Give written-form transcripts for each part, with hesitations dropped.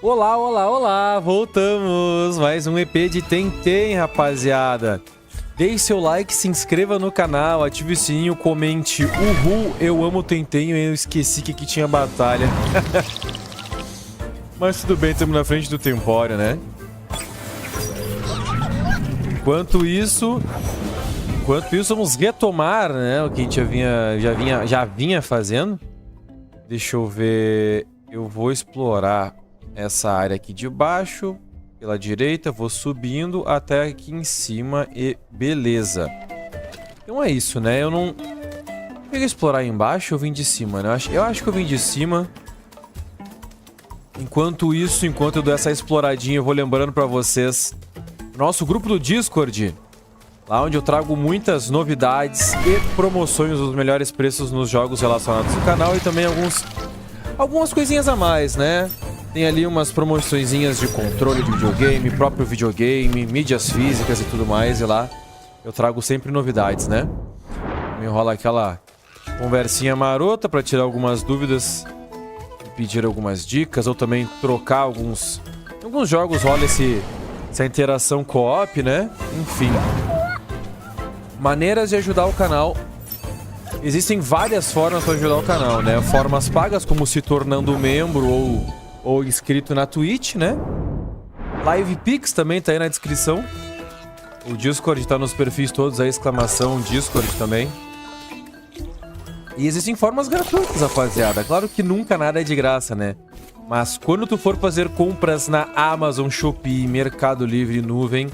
Olá, olá, olá! Voltamos! Mais um EP de Tentem, rapaziada! Deixe seu like, se inscreva no canal, ative o sininho, comente Uhul, eu amo Tentem, eu esqueci que aqui tinha batalha. Mas tudo bem, estamos na frente do Tempório, né? Enquanto isso, vamos retomar, né, o que a gente já vinha fazendo. Deixa eu ver... Eu vou explorar essa área aqui de baixo, pela direita, vou subindo até aqui em cima e beleza. Então é isso, né? Eu não... Peguei explorar aí embaixo, eu vim de cima, né? Eu acho que eu vim de cima. Enquanto eu dou essa exploradinha, eu vou lembrando pra vocês nosso grupo do Discord, lá onde eu trago muitas novidades e promoções dos melhores preços nos jogos relacionados ao canal e também algumas coisinhas a mais, né? Tem ali umas promoçõezinhas de controle de videogame, próprio videogame, mídias físicas e tudo mais, e lá eu trago sempre novidades, né? Me enrola aquela conversinha marota pra tirar algumas dúvidas, pedir algumas dicas, ou também trocar alguns jogos, rola essa interação co-op, né? Enfim. Maneiras de ajudar o canal. Existem várias formas para ajudar o canal, né? Formas pagas, como se tornando membro ou inscrito na Twitch, né? Live Pix também tá aí na descrição. O Discord tá nos perfis todos aí, exclamação Discord também. E existem formas gratuitas, rapaziada. Claro que nunca nada é de graça, né? Mas quando tu for fazer compras na Amazon, Shopee, Mercado Livre, Nuvem,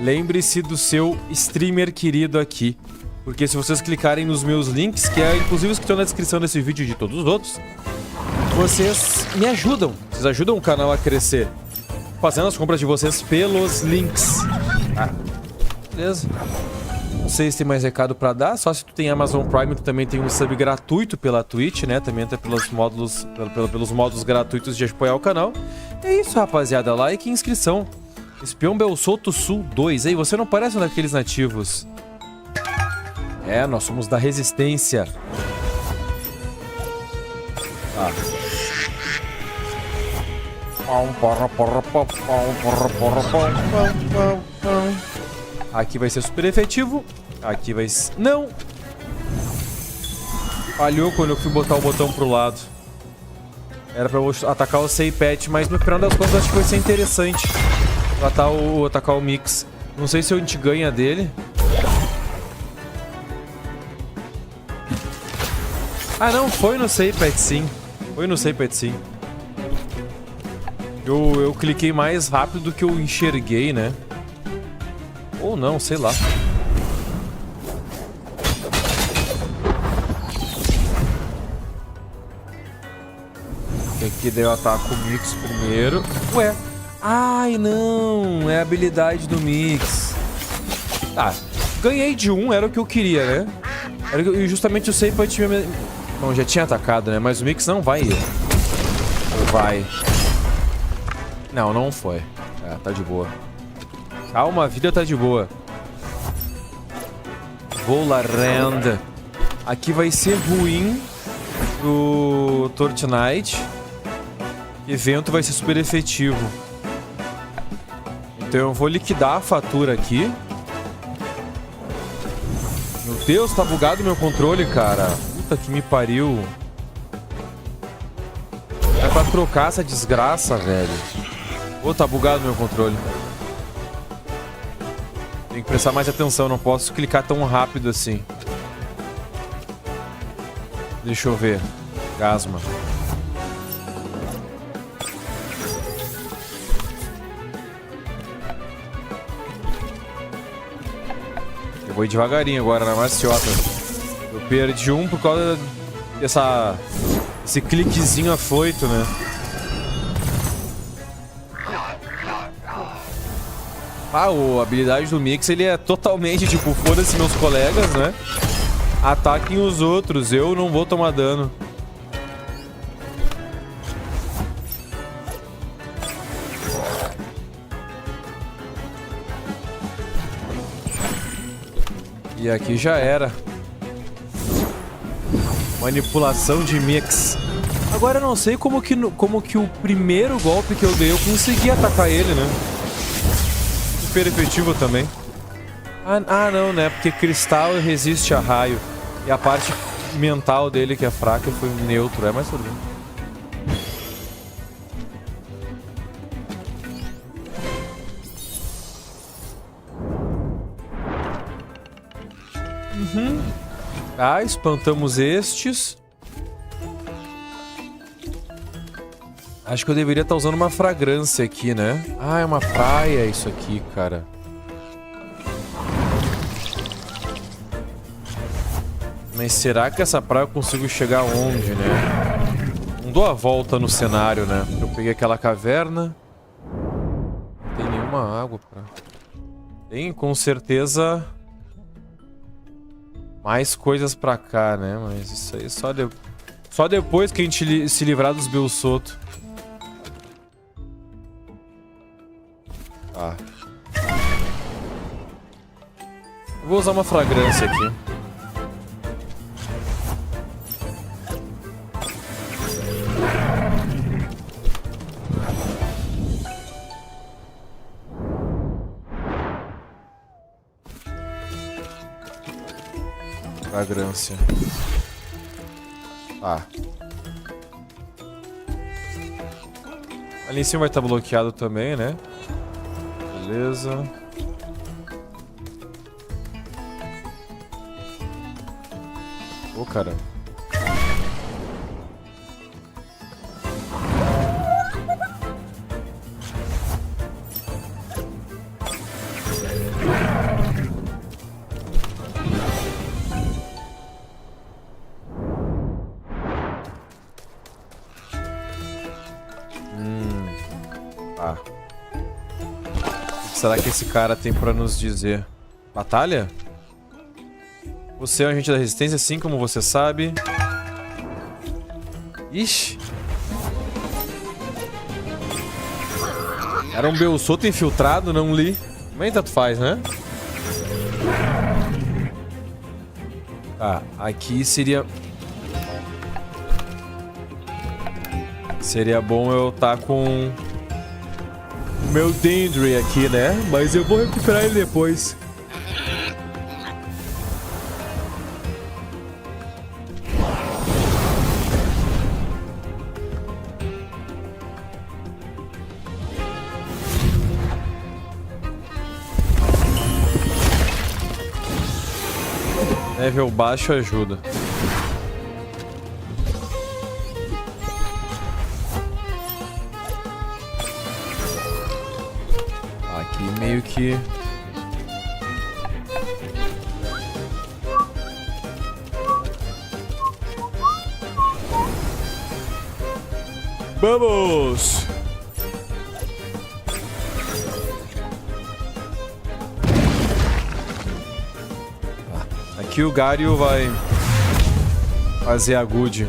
lembre-se do seu streamer querido aqui. Porque se vocês clicarem nos meus links, que é inclusive os que estão na descrição desse vídeo e de todos os outros, vocês me ajudam. Vocês ajudam o canal a crescer, fazendo as compras de vocês pelos links. Ah, beleza. Não sei se tem mais recado pra dar. Só se tu tem Amazon Prime, tu também tem um sub gratuito pela Twitch, né? Também entra pelos modos gratuitos de apoiar o canal. É isso, rapaziada. Like e inscrição. Espião Belsoto Sul 2. Ei, você não parece um daqueles nativos. É, nós somos da Resistência. Ah. Aqui vai ser super efetivo. Aqui vai ser... Não! Falhou quando eu fui botar o botão pro lado. Era pra eu atacar o Seipet, mas no final das contas acho que vai ser interessante atacar o Mix. Não sei se a gente ganha dele. Ah não, foi no Seipet sim. Foi no Seipet sim. Eu cliquei mais rápido do que eu enxerguei, né? Ou não, sei lá. Aqui daí eu ataco o Mix primeiro. Ué. Ai, não. É a habilidade do Mix. Tá. Ganhei de um, era o que eu queria, né? E justamente o Seipet tinha... Bom, já tinha atacado, né? Mas o Mix não vai ir. Ou vai? Não, não foi. É, tá de boa. Calma, a vida tá de boa. Vou larenda. Aqui vai ser ruim pro Tortnite. Evento vai ser super efetivo. Então eu vou liquidar a fatura aqui. Meu Deus, tá bugado meu controle, cara. Puta que me pariu. É pra trocar essa desgraça, velho. Ô, tá bugado meu controle. Tem que prestar mais atenção, não posso clicar tão rápido assim. Deixa eu ver. Gasma. Eu vou ir devagarinho agora na maciota. Eu perdi um por causa esse cliquezinho afoito, né? Ah, a habilidade do Mix, ele é totalmente tipo, foda-se meus colegas, né? Ataquem os outros, eu não vou tomar dano. E aqui já era. Manipulação de Mix. Agora eu não sei como que o primeiro golpe que eu dei eu consegui atacar ele, né? Super efetivo também. Ah, não, né? Porque cristal resiste a raio. E a parte mental dele, que é fraca, foi neutro. É mais tudo bem. Tá, espantamos estes. Acho que eu deveria estar usando uma fragrância aqui, né? Ah, é uma praia isso aqui, cara. Mas será que essa praia eu consigo chegar onde, né? Não dou a volta no cenário, né? Eu peguei aquela caverna. Não tem nenhuma água pra... Tem, com certeza... mais coisas pra cá, né? Mas isso aí só depois que a gente se livrar dos Belsoto. Tá. Eu vou usar uma fragrância aqui. Fragrância. Tá. Ali em cima vai estar bloqueado também, né? Beleza. Ô, caramba. Tá. O que será que esse cara tem pra nos dizer? Batalha? Você é um agente da resistência, assim como você sabe. Ixi. Era um Belsoto infiltrado, não li. Também tanto faz, né? Tá, aqui seria... Seria bom eu estar com... o meu Dendry aqui, né? Mas eu vou recuperar ele depois. Level baixo ajuda. Aqui meio que... Vamos! Aqui o Gario vai fazer a good.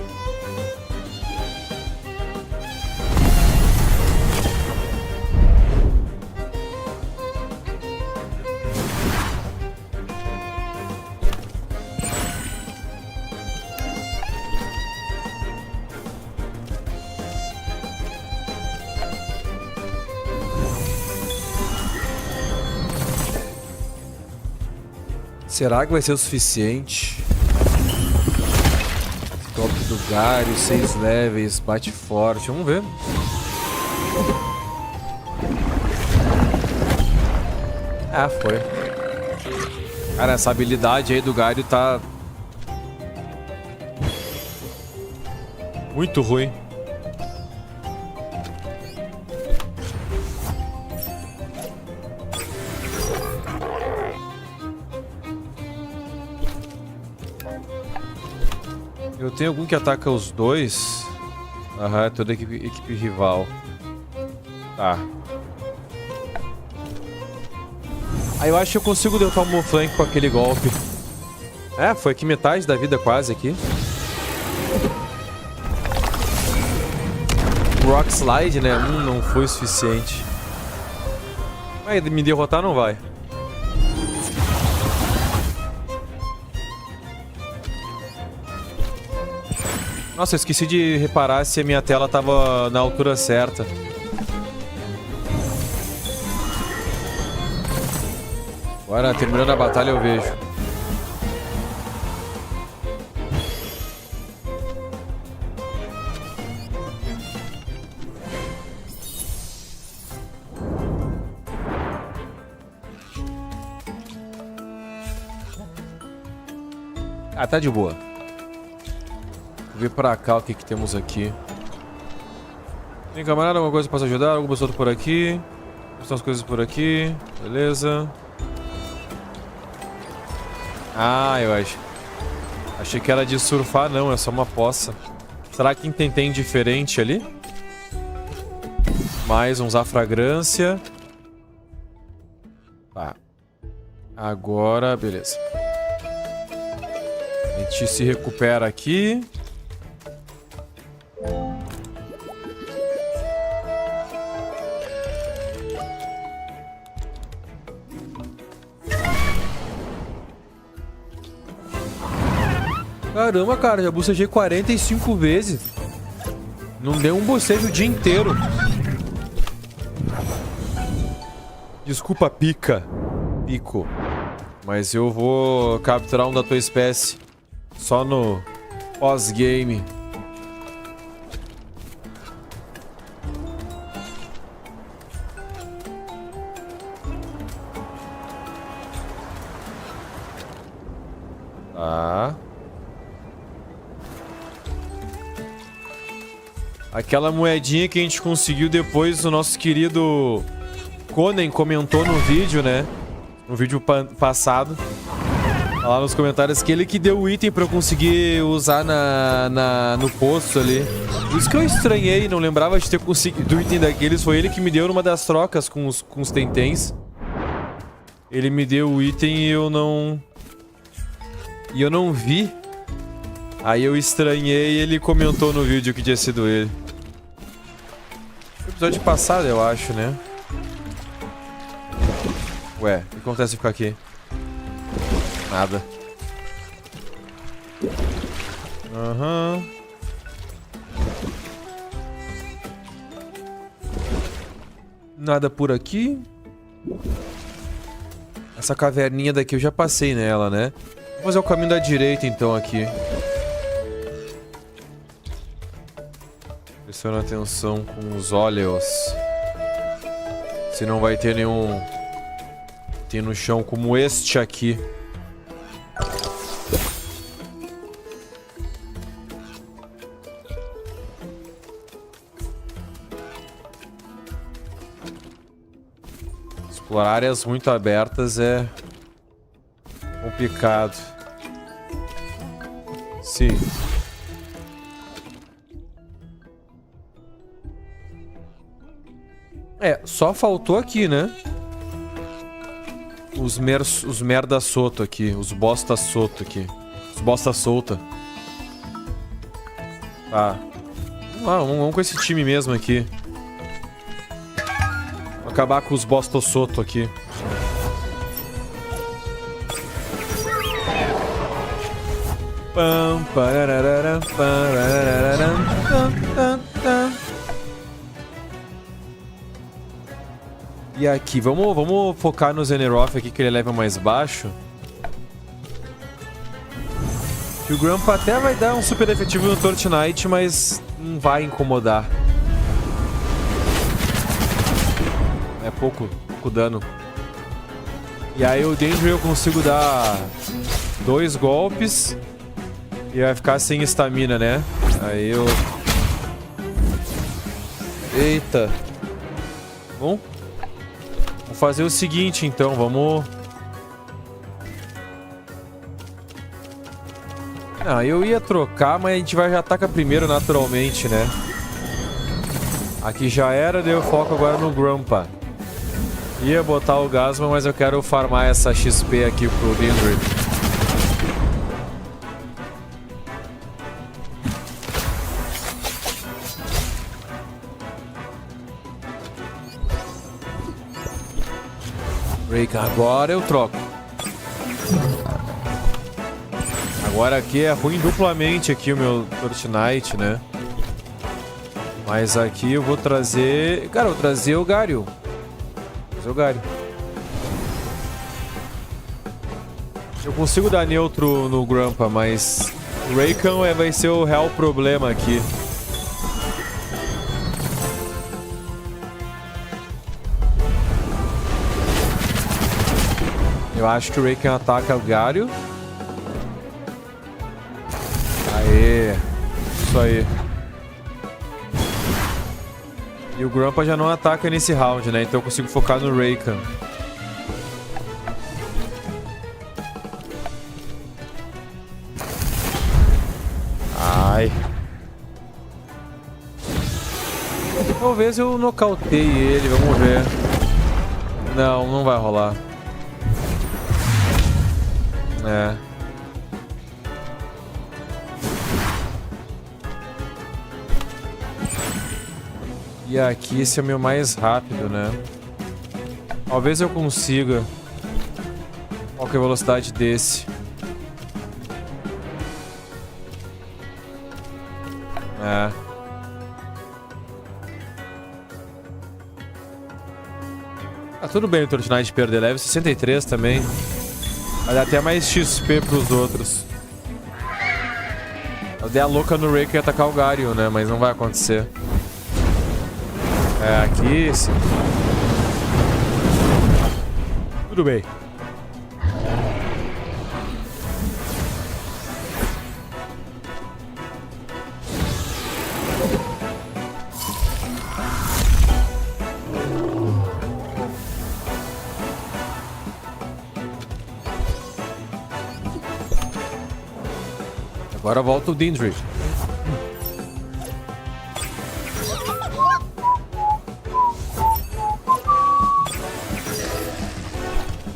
Será que vai ser o suficiente? Top do Gario, 6 levels, bate forte. Vamos ver. Ah, foi. Cara, essa habilidade aí do Gario tá... muito ruim. Eu tenho algum que ataca os dois? Aham, é toda equipe rival. Tá. Aí eu acho que eu consigo derrotar o Monflank com aquele golpe. É, foi aqui metade da vida quase aqui. Rock Slide, né? Não foi o suficiente. Mas me derrotar não vai. Nossa, eu esqueci de reparar se a minha tela tava na altura certa. Agora, terminando a batalha, eu vejo. Ah, tá de boa. Vou ver pra cá o que temos aqui. Tem camarada, alguma coisa que possa ajudar? Alguma pessoa por aqui? Estão as coisas por aqui. Beleza. Ah, eu acho. Achei que era de surfar, não. É só uma poça. Será que tem diferente ali? Mais uns a fragrância. Tá. Agora, beleza. A gente se recupera aqui. Caramba, cara, já bocejei 45 vezes. Não deu um bocejo o dia inteiro. Desculpa, pica. Pico. Mas eu vou capturar um da tua espécie. Só no pós-game. Tá. Aquela moedinha que a gente conseguiu depois, o nosso querido Conan comentou no vídeo, né? No vídeo passado. Lá nos comentários que ele que deu o item pra eu conseguir usar no posto ali. Por isso que eu estranhei, não lembrava de ter conseguido o item daqueles. Foi ele que me deu numa das trocas com os tentens. Ele me deu o item e eu não... E eu não vi. Aí eu estranhei e ele comentou no vídeo que tinha sido ele. Episódio passado, eu acho, né? Ué, o que acontece de ficar aqui? Nada. Aham. Nada por aqui. Essa caverninha daqui eu já passei nela, né? Vou fazer o caminho da direita então aqui. Prestando atenção com os olhos. Se não vai ter nenhum... Tem no chão como este aqui. Explorar áreas muito abertas é complicado. Sim. É, só faltou aqui, né? Os merda soto aqui. Os bosta soto aqui. Os bosta solta. Tá. Vamos com esse time mesmo aqui. Vou acabar com os bosta soto aqui. Pam, pararara, pararara, pam, pam, pam. E aqui, vamos focar no Zeneroth aqui, que ele é level mais baixo. Que o Grumpa até vai dar um super efetivo no Torchlight, mas não vai incomodar. É pouco dano. E aí o Danger eu consigo dar 2 golpes e vai ficar sem estamina, né? Aí eu... Eita. Bom. Vou fazer o seguinte, então, vamos... Ah, eu ia trocar, mas a gente vai já atacar primeiro naturalmente, né? Aqui já era, deu foco agora no Grumpa. Ia botar o Gasma, mas eu quero farmar essa XP aqui pro Dendry. Break, agora eu troco. Agora aqui é ruim duplamente aqui o meu Torchknight, né? Mas aqui eu vou trazer... Cara, eu vou trazer o Garyu. Vou trazer o Garyu. Eu consigo dar neutro no Grumpa, mas... O Rakan vai ser o real problema aqui. Eu acho que o Rakan ataca o Garyu. Aê. Isso aí. E o Grumpa já não ataca nesse round, né? Então eu consigo focar no Rakan. Ai. Talvez eu nocauteie ele, vamos ver. Não, não vai rolar. É. E aqui esse é o meu mais rápido, né? Talvez eu consiga. Qual que é a velocidade desse? É. Ah, tudo bem o Torchknight perder level 63 também. Vai dar até mais XP pros outros. Eu dei a louca no Rakan e atacar o Garyu, né? Mas não vai acontecer. É, aqui sim. Tudo bem. Agora volta o Dindri.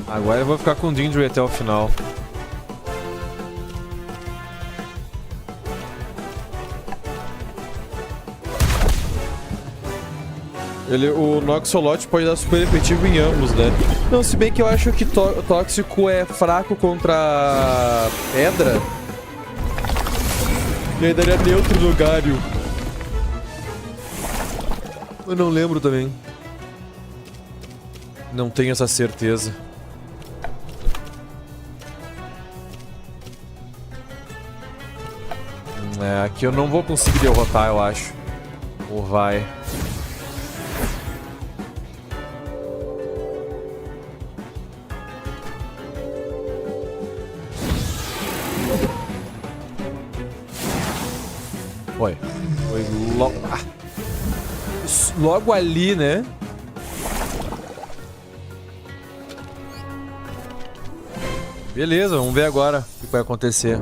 Agora eu vou ficar com o Dindri até o final. O Noxolot pode dar super efetivo em ambos, né? Não, se bem que eu acho que Tóxico é fraco contra Pedra. E aí daria neutro no Garyu. Eu não lembro também. Não tenho essa certeza. É, aqui eu não vou conseguir derrotar, eu acho. Ou vai? Foi logo... logo ali, né? Beleza, vamos ver agora o que vai acontecer.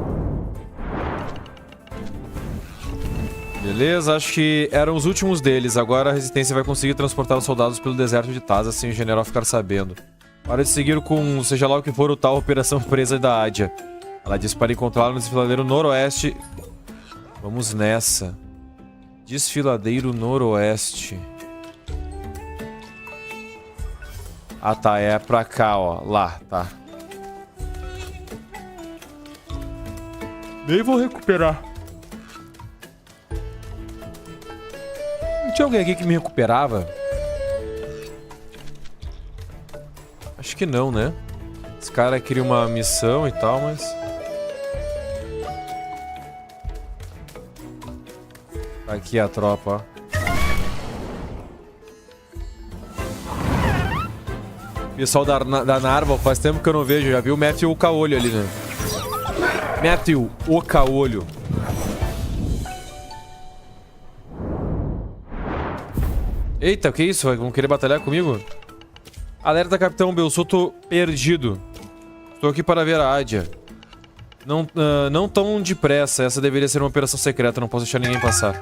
Beleza, acho que eram os últimos deles. Agora a Resistência vai conseguir transportar os soldados pelo deserto de Taza sem o general ficar sabendo. Hora de seguir com, seja lá o que for, o tal Operação Presa da Ádia. Ela disse para encontrá-lo no desfiladeiro noroeste. Vamos nessa. Desfiladeiro noroeste. Ah tá, é pra cá, ó. Lá, tá. Nem vou recuperar. Não tinha alguém aqui que me recuperava? Acho que não, né? Esse cara queria uma missão e tal, mas... Tá aqui a tropa, ó. Pessoal da Narva, faz tempo que eu não vejo. Já viu o Matthew o Caolho ali, né? Matthew o Caolho. Eita, o que é isso? Vão querer batalhar comigo? Alerta, Capitão Belsoto perdido. Estou aqui para ver a Ádia. Não tão depressa. Essa deveria ser uma operação secreta. Não posso deixar ninguém passar.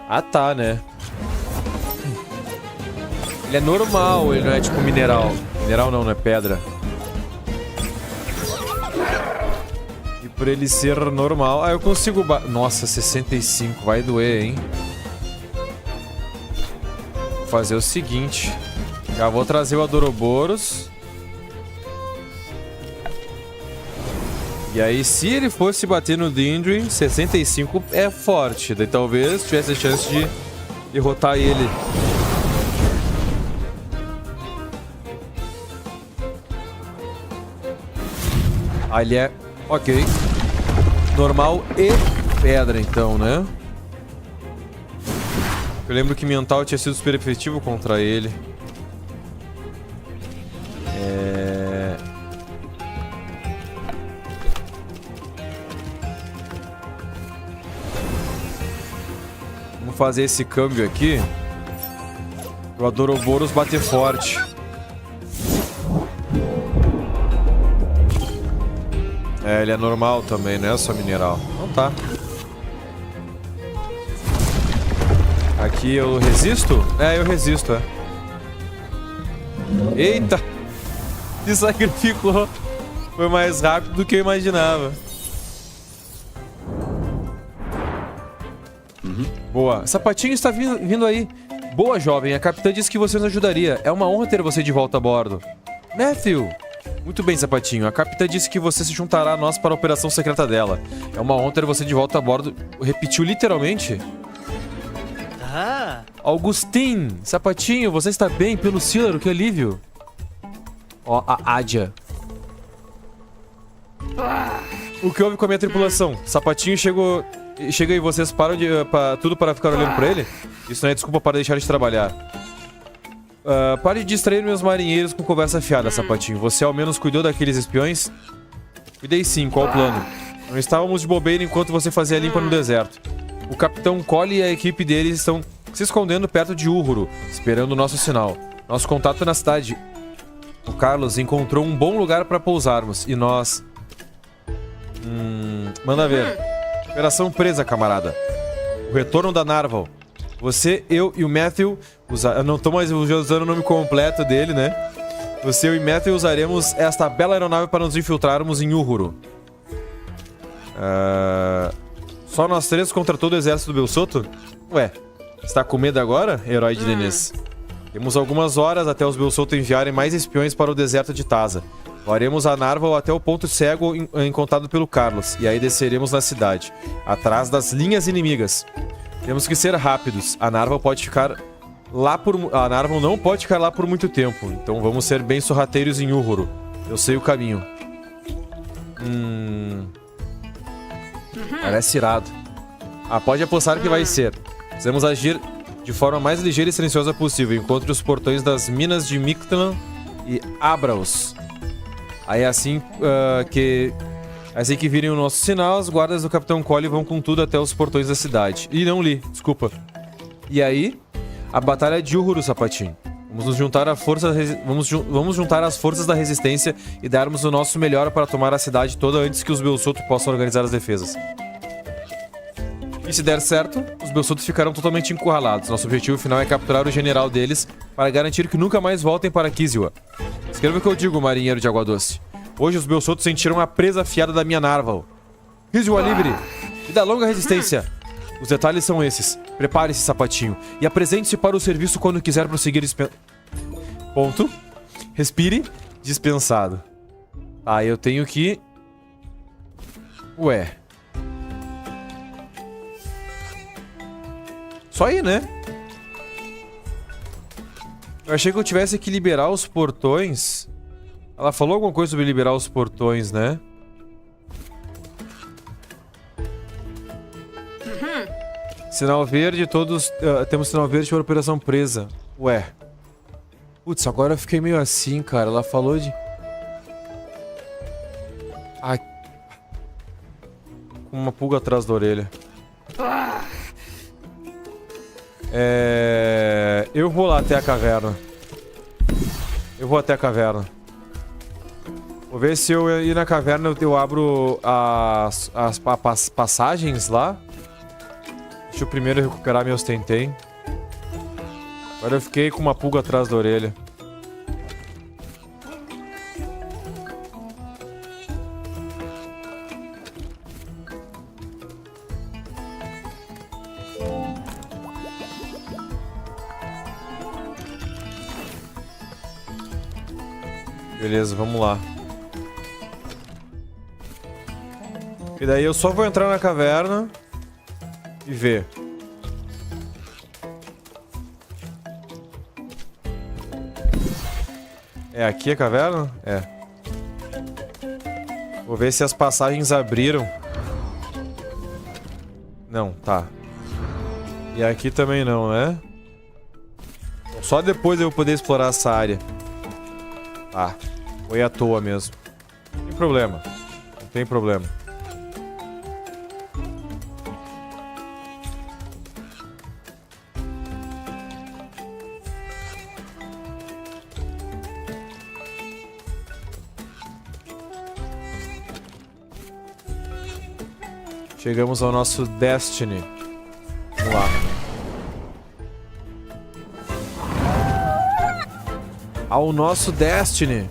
Ah, tá, né? Ele é normal, ele não é tipo mineral. Mineral não é pedra. E por ele ser normal... Ah, eu consigo... Nossa, 65. Vai doer, hein? Vou fazer o seguinte. Já vou trazer o Adoroboros. E aí, se ele fosse bater no Dindri, 65 é forte. Daí talvez tivesse a chance de derrotar ele. Ah, ele é... ok. Normal e pedra, então, né? Eu lembro que mental tinha sido super efetivo contra ele. Vamos fazer esse câmbio aqui. O Adoroboros bater forte. É, ele é normal também, não é só mineral. Então tá. Aqui eu resisto? É, eu resisto, é. Eita! Se sacrificou. Foi mais rápido do que eu imaginava. Boa. Sapatinho está vindo aí. Boa, jovem. A capitã disse que você nos ajudaria. É uma honra ter você de volta a bordo. Matthew! Muito bem, Sapatinho. A capitã disse que você se juntará a nós para a operação secreta dela. É uma honra ter você de volta a bordo. Repetiu literalmente? Augustin! Sapatinho, você está bem? Pelo Cílaro, que alívio. Ó, a Adia. O que houve com a minha tripulação? Sapatinho chegou... Chega aí, vocês param de... tudo para ficar olhando pra ele? Isso não é desculpa para deixar de trabalhar. Pare de distrair meus marinheiros com conversa fiada, Sapatinho. Você ao menos cuidou daqueles espiões? Cuidei sim, qual o plano? Não estávamos de bobeira enquanto você fazia a limpa no deserto. O Capitão Cole e a equipe deles estão se escondendo perto de Uhuru, esperando o nosso sinal. Nosso contato na cidade. O Carlos encontrou um bom lugar para pousarmos e nós... manda ver. Operação presa, camarada. O retorno da Narval. Você, eu e o Matthew... Eu não tô mais usando o nome completo dele, né? Você, eu e Matthew usaremos esta bela aeronave para nos infiltrarmos em Uhuru. Só nós três contra todo o exército do Belsoto? Ué, está com medo agora, herói de Denês? Temos algumas horas até os Belsoto enviarem mais espiões para o deserto de Taza. Varemos a Narval até o ponto cego encontrado pelo Carlos, e aí desceremos na cidade, atrás das linhas inimigas. Temos que ser rápidos. A Narval não pode ficar lá por muito tempo, então vamos ser bem sorrateiros em Uhuru. Eu sei o caminho. Parece irado. Pode apostar que vai ser. Precisamos agir de forma mais ligeira e silenciosa possível. Encontre os portões das minas de Mictlan e abra-os. Aí assim que virem o nosso sinal, as guardas do Capitão Cole vão com tudo até os portões da cidade. Ih, não li, desculpa. E aí, a batalha de Uhuru, Sapatinho. Vamos nos juntar a vamos juntar as forças da resistência e darmos o nosso melhor para tomar a cidade toda antes que os Belsoto possam organizar as defesas. E se der certo, os Belsotos ficarão totalmente encurralados. Nosso objetivo final é capturar o general deles para garantir que nunca mais voltem para Kiziwa. Escreva o que eu digo, marinheiro de Água Doce. Hoje os Belsotos sentiram a presa afiada da minha Narval. Kiziwa livre! E da longa resistência! Os detalhes são esses. Prepare-se, Sapatinho, e apresente-se para o serviço quando quiser prosseguir Ponto. Respire. Dispensado. Eu tenho que... Ué... Só aí, né? Eu achei que eu tivesse que liberar os portões. Ela falou alguma coisa sobre liberar os portões, né? Sinal verde, todos... temos sinal verde para operação presa. Ué. Putz, agora eu fiquei meio assim, cara. Ela falou de... Com uma pulga atrás da orelha. Eu vou lá até a caverna. Vou ver se eu ir na caverna eu abro as passagens lá. Deixa eu primeiro recuperar meus Tentem. Agora eu fiquei com uma pulga atrás da orelha. Beleza, vamos lá. E daí eu só vou entrar na caverna e ver. É aqui a caverna? É. Vou ver se as passagens abriram. Não, tá. E aqui também não, né? Só depois eu vou poder explorar essa área. Tá. Foi à toa mesmo. Não tem problema. Não tem problema. Chegamos ao nosso Destiny. Vamos lá. Ao nosso Destiny.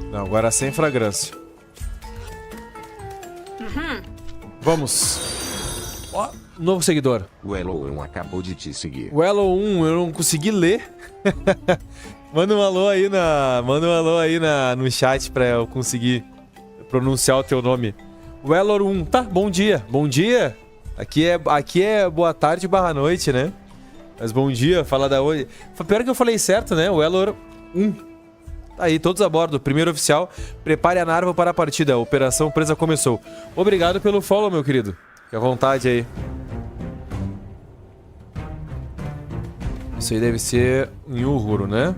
Não, agora sem fragrância. Vamos. Ó, novo seguidor. O Elo 1 acabou de te seguir. O Elo 1, eu não consegui ler. Manda um alô aí no chat pra eu conseguir pronunciar o teu nome. O Elo 1, tá, bom dia. Bom dia. Aqui é boa tarde barra noite, né? Mas bom dia, fala da hoje. Pior que eu falei certo, né? O Elo 1. Tá aí, todos a bordo. Primeiro oficial, prepare a narva para a partida. A operação presa começou. Obrigado pelo follow, meu querido. Fique à vontade aí. Isso aí deve ser em Uhuru, né?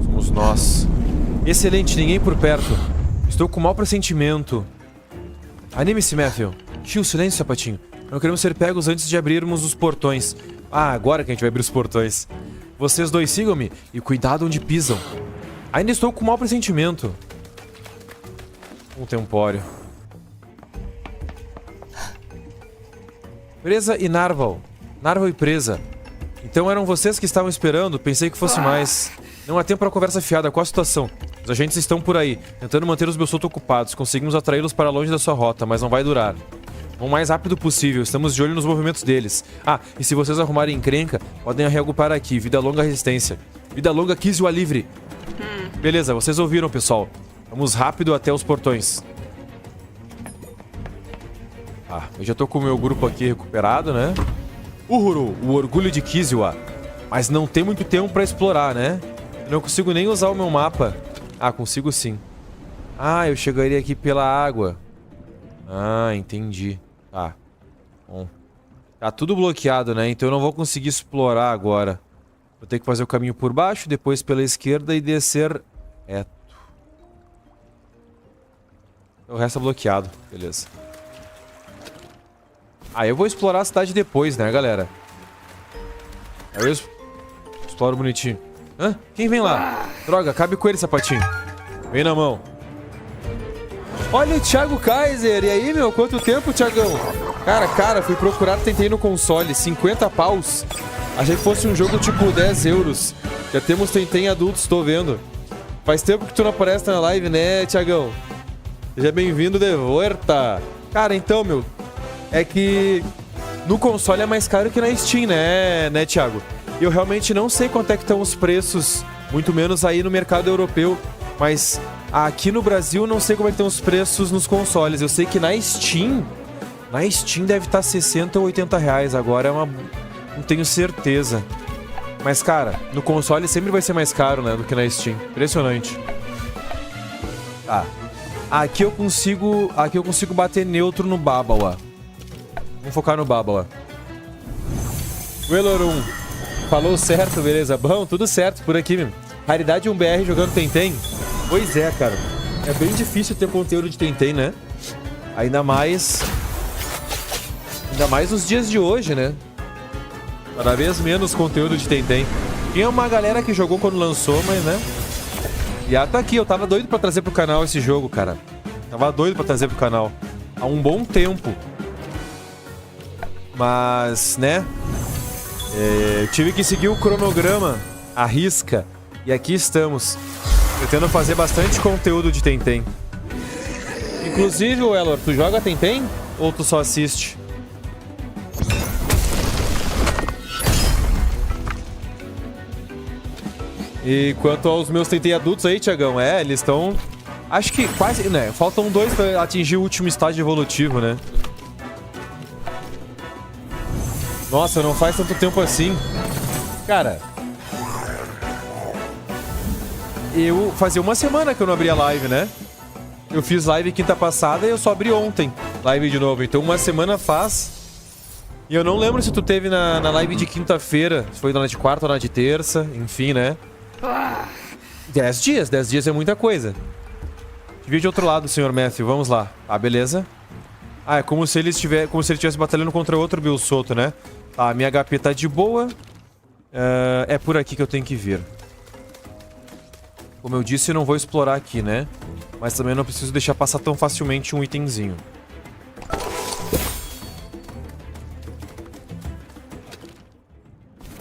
Somos nós. Excelente, ninguém por perto. Estou com mau pressentimento. Anime-se, Matthew. Tio, silêncio, sapatinho. Não queremos ser pegos antes de abrirmos os portões. Ah, agora que a gente vai abrir os portões. Vocês dois sigam-me e cuidado onde pisam. Ainda estou com mau pressentimento. Um tempório. Presa e Narval. Narval e presa. Então eram vocês que estavam esperando? Pensei que fosse mais. Não há tempo para conversa fiada. Qual a situação? Os agentes estão por aí, tentando manter os Belsoto ocupados. Conseguimos atraí-los para longe da sua rota, mas não vai durar. Vão o mais rápido possível. Estamos de olho nos movimentos deles. Ah, e se vocês arrumarem encrenca, podem reagrupar aqui. Vida longa resistência. Vida longa Kizua livre. Beleza, vocês ouviram, pessoal. Vamos rápido até os portões. Ah, eu já tô com o meu grupo aqui recuperado, né? Uhuru, o orgulho de Kizua. Mas não tem muito tempo pra explorar, né? Eu não consigo nem usar o meu mapa. Ah, consigo sim. Ah, eu chegaria aqui pela água. Ah, entendi. Tá. Bom. Tá tudo bloqueado, né? Então eu não vou conseguir explorar agora. Vou ter que fazer o caminho por baixo, depois pela esquerda e descer reto. O resto é bloqueado. Beleza. Ah, eu vou explorar a cidade depois, né, galera? Aí eu exploro bonitinho. Hã? Quem vem lá? Droga, cabe com ele, sapatinho. Vem na mão. Olha o Thiago Kaiser. E aí, meu? Quanto tempo, Thiagão? Cara, fui procurar, tentei no console. 50 paus. Achei que fosse um jogo tipo 10 euros. Já temos Tentem adultos, tô vendo. Faz tempo que tu não aparece na live, né, Thiagão? Seja bem-vindo de volta. Cara, então, meu... É que no console é mais caro que na Steam, né, Thiago? E eu realmente não sei quanto é que estão os preços, muito menos aí no mercado europeu. Mas aqui no Brasil não sei como é que estão os preços nos consoles. Eu sei que na Steam deve estar 60 ou 80 reais agora, não tenho certeza. Mas, cara, no console sempre vai ser mais caro, né, do que na Steam. Impressionante. Tá. Aqui eu consigo bater neutro no Babawa. Vamos focar no Babawa. Welorum. Falou certo, beleza? Bom, tudo certo por aqui, meu. Raridade 1BR jogando Tentem? Pois é, cara. É bem difícil ter conteúdo de Tentem, né? Ainda mais nos dias de hoje, né? Cada vez menos conteúdo de Tentem. Tinha uma galera que jogou quando lançou, mas, né? E tá aqui, eu tava doido pra trazer pro canal esse jogo, cara. Tava doido pra trazer pro canal. Há um bom tempo. Mas, né? Eu tive que seguir o cronograma à risca. E aqui estamos. Pretendo fazer bastante conteúdo de Tentem. Inclusive, o Elor, tu joga Tentem? Ou tu só assiste? E quanto aos meus Tentem adultos aí, Thiagão, eles estão... Acho que quase, né? Faltam 2 pra atingir o último estágio evolutivo, né? Nossa, não faz tanto tempo assim. Cara... Eu fazia uma semana que eu não abria live, né? Eu fiz live quinta passada e eu só abri ontem live de novo. Então uma semana faz. E eu não lembro se tu teve na live de quinta-feira. Se foi na de quarta ou na de terça. Enfim, né? 10 dias. 10 dias é muita coisa. Devia de outro lado, senhor Matthew. Vamos lá. Ah, beleza. Ah, é como se ele estivesse batalhando contra outro Bill Soto, né? Tá, minha HP tá de boa. É por aqui que eu tenho que vir. Como eu disse, eu não vou explorar aqui, né? Mas também não preciso deixar passar tão facilmente um itemzinho.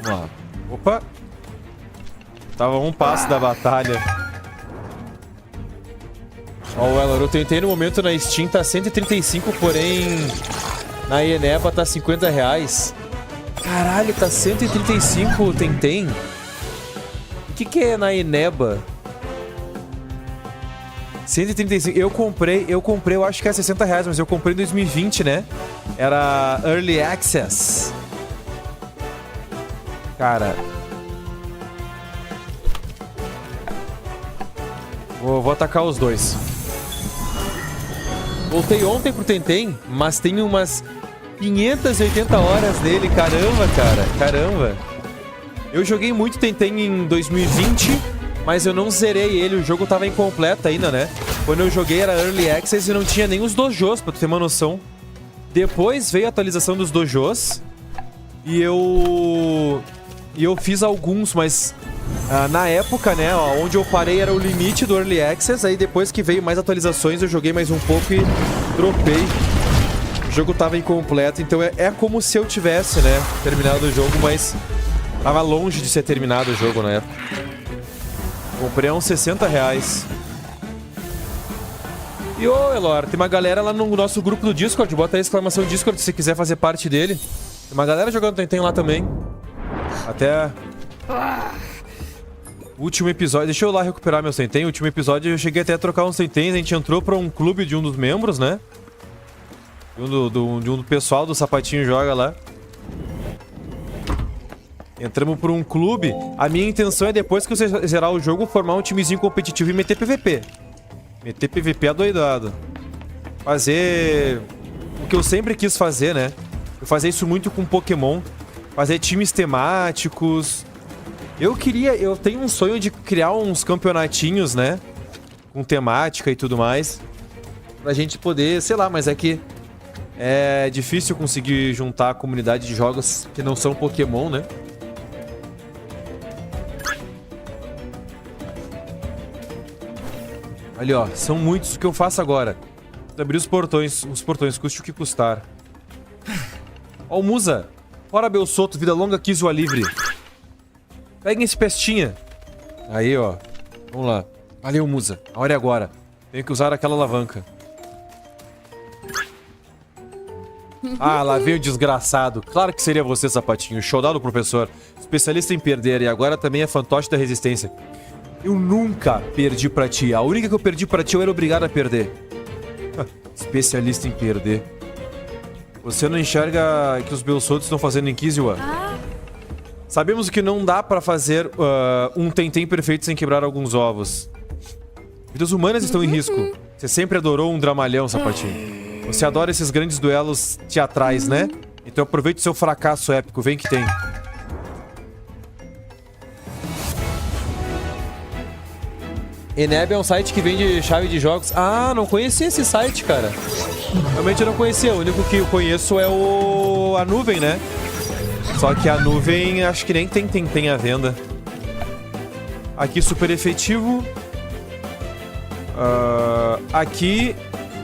Vamos lá. Opa! Tava um passo da batalha. Ó, o Elor, eu tentei no momento na Steam, tá 135, porém... Na Eneba tá 50 reais. Caralho, tá 135 o Tentem? O que é na Eneba? 135. Eu comprei, eu acho que é 60 reais, mas eu comprei em 2020, né? Era Early Access. Cara. Vou atacar os dois. Voltei ontem pro Tentem, mas tem umas 580 horas nele. Caramba, cara. Caramba. Eu joguei muito Tentem em 2020... Mas eu não zerei ele, o jogo tava incompleto ainda, né? Quando eu joguei era Early Access e não tinha nem os dojos, pra tu ter uma noção. Depois veio a atualização dos dojos. E eu fiz alguns, mas... na época, né, ó, onde eu parei era o limite do Early Access. Aí depois que veio mais atualizações, eu joguei mais um pouco e dropei. O jogo tava incompleto, então é como se eu tivesse, né, terminado o jogo, mas... Tava longe de ser terminado o jogo na época. Comprei a uns 60 reais. E ô, Elor, tem uma galera lá no nosso grupo do Discord. Bota aí a exclamação Discord se você quiser fazer parte dele. Tem uma galera jogando Tentem lá também. Até... O último episódio... Deixa eu lá recuperar meus Tentem. O último episódio eu cheguei até a trocar uns Tentens. A gente entrou pra um clube de um dos membros, né? De um do pessoal do Sapatinho Joga lá. Entramos por um clube. A minha intenção é, depois que você zerar o jogo, formar um timezinho competitivo e meter PVP. Meter PVP adoidado. Fazer... O que eu sempre quis fazer, né? Eu fazia isso muito com Pokémon. Fazer times temáticos. Eu tenho um sonho de criar uns campeonatinhos, né? Com temática e tudo mais. Pra gente poder, sei lá, mas é que... É difícil conseguir juntar a comunidade de jogos que não são Pokémon, né? Ali, ó, são muitos. O que eu faço agora? Abrir os portões, custe o que custar. Ó, o Musa. Fora Bill Soto, vida longa, Kizua livre. Peguem esse pestinha. Aí, ó. Vamos lá. Valeu, Musa. A hora é agora. Tenho que usar aquela alavanca. Ah, lá veio o desgraçado. Claro que seria você, Sapatinho. Showdown do professor. Especialista em perder e agora também é fantoche da resistência. Eu nunca perdi pra ti. A única que eu perdi pra ti eu era obrigado a perder. Especialista em perder. Você não enxerga que os Belsotos estão fazendo em Kizua? Sabemos que não dá pra fazer um Tentem perfeito sem quebrar alguns ovos. Vidas humanas estão em risco. Você sempre adorou um dramalhão, Sapatinho. Você adora esses grandes duelos teatrais, né? Então aproveite o seu fracasso épico. Vem que tem. Eneb é um site que vende chave de jogos. Ah, não conhecia esse site, cara. Realmente eu não conhecia. O único que eu conheço é a nuvem, né? Só que a nuvem acho que nem tem à venda. Aqui super efetivo. Aqui,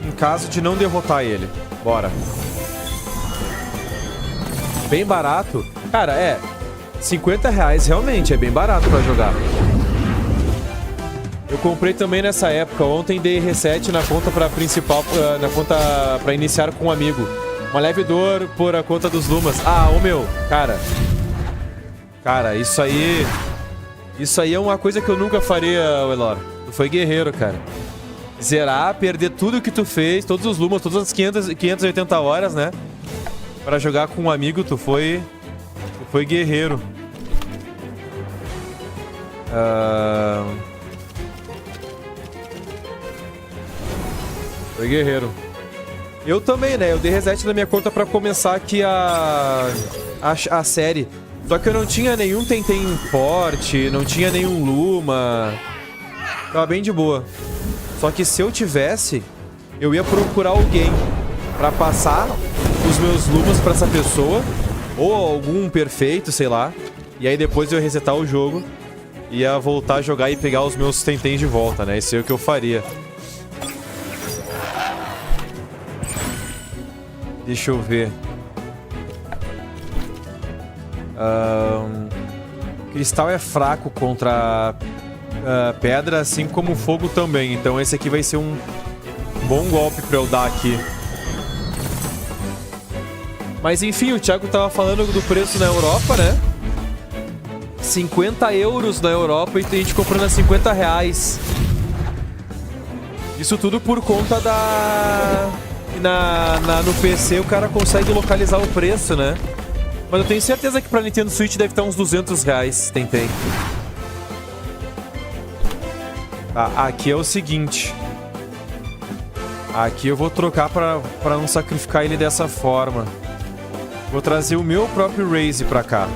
em caso de não derrotar ele. Bora. Bem barato. Cara, 50 reais realmente é bem barato pra jogar. Eu comprei também nessa época. Ontem dei reset na conta pra principal, na conta pra iniciar com um amigo. Uma leve dor por a conta dos Lumas. Ah, ô meu, cara. Cara, isso aí é uma coisa que eu nunca faria, Elor. Tu foi guerreiro, cara. Zerar, perder tudo que tu fez, todos os Lumas, todas as 580 horas, né? Pra jogar com um amigo, tu foi guerreiro. Foi guerreiro. Eu também, né? Eu dei reset na minha conta pra começar aqui a série. Só que eu não tinha nenhum Tentem forte, não tinha nenhum Luma. Tava bem de boa. Só que se eu tivesse, eu ia procurar alguém pra passar os meus Lumas pra essa pessoa. Ou algum perfeito, sei lá. E aí depois eu ia resetar o jogo. Ia voltar a jogar e pegar os meus Tentens de volta, né? Isso é o que eu faria. Deixa eu ver. Cristal é fraco contra pedra, assim como fogo também. Então esse aqui vai ser um bom golpe pra eu dar aqui. Mas enfim, o Thiago tava falando do preço na Europa, né? 50 euros na Europa e a gente comprando a 50 reais. Isso tudo por conta da... No PC o cara consegue localizar o preço, né? Mas eu tenho certeza que pra Nintendo Switch deve estar uns 200 reais. Tentei. Tá, aqui é o seguinte. Aqui eu vou trocar pra não sacrificar ele dessa forma. Vou trazer o meu próprio Raze pra cá.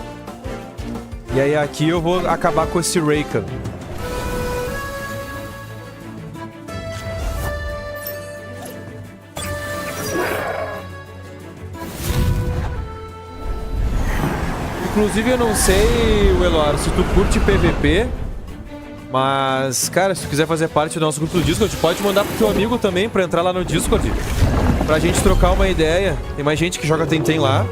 E aí aqui eu vou acabar com esse Rakan. Inclusive eu não sei, Elor, se tu curte PVP, mas, cara, se tu quiser fazer parte do nosso grupo do Discord, pode mandar pro teu amigo também pra entrar lá no Discord, pra gente trocar uma ideia. Tem mais gente que joga Tentem lá.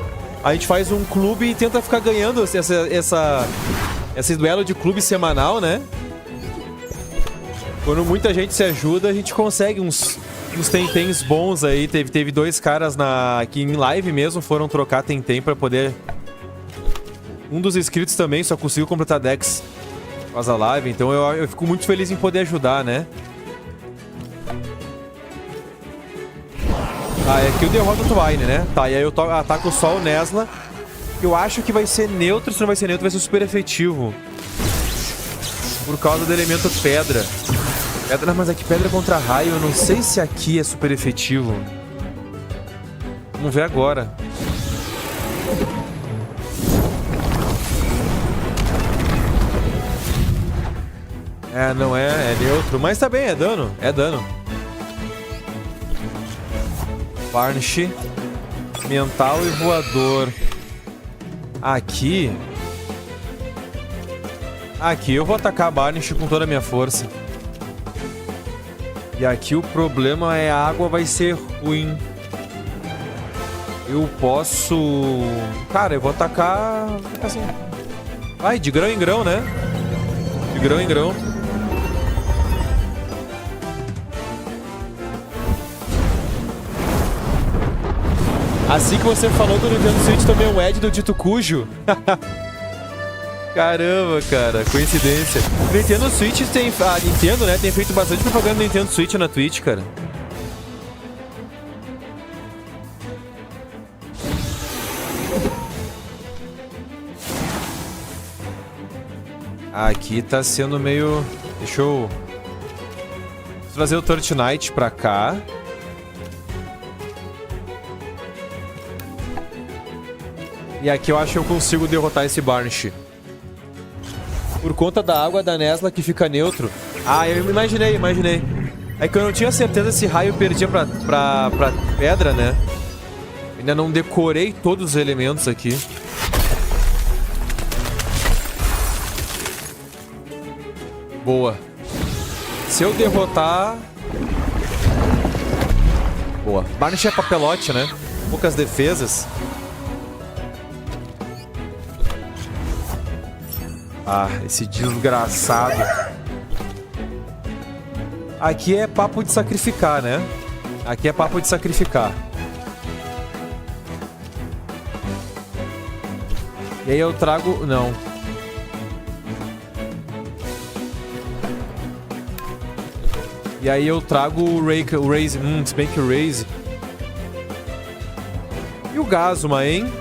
A gente faz um clube e tenta ficar ganhando esse duelo de clube semanal, né? Quando muita gente se ajuda, a gente consegue uns Tentens bons aí. Teve dois caras aqui em live mesmo, foram trocar Tentem pra poder... Um dos inscritos também só conseguiu completar Dex após a live, então eu fico muito feliz em poder ajudar, né? Ah, é aqui eu derroto o Twine, né? Tá, e aí eu ataco só o Nesla. Eu acho que vai ser neutro, se não vai ser neutro, vai ser super efetivo. Por causa do elemento pedra. Pedra, mas aqui pedra contra raio, eu não sei se aqui é super efetivo. Vamos ver agora. É, não é neutro, mas tá bem, é dano, Varnish, mental e voador. Aqui eu vou atacar a Varnish com toda a minha força. E aqui o problema é a água vai ser ruim. Eu posso... Cara, eu vou atacar assim. Vai, de grão em grão, né? De grão em grão. Assim que você falou do Nintendo Switch, também o Ed do Dito Cujo. Caramba, cara, coincidência. Nintendo Switch tem... A Nintendo, né, tem feito bastante propaganda do Nintendo Switch na Twitch, cara. Aqui tá sendo meio... Deixa eu trazer o Turtnite pra cá. E aqui eu acho que eu consigo derrotar esse Varnish. Por conta da água da Nesla que fica neutro. Ah, eu imaginei. É que eu não tinha certeza se raio perdia pra pedra, né? Ainda não decorei todos os elementos aqui. Boa. Se eu derrotar... Boa. Varnish é papelote, né? Poucas defesas. Ah, esse desgraçado. Aqui é papo de sacrificar, né? Aqui é papo de sacrificar. E aí eu trago... Não. E aí eu trago o Raze. Se bem que o Raze... E o Gazuma, hein?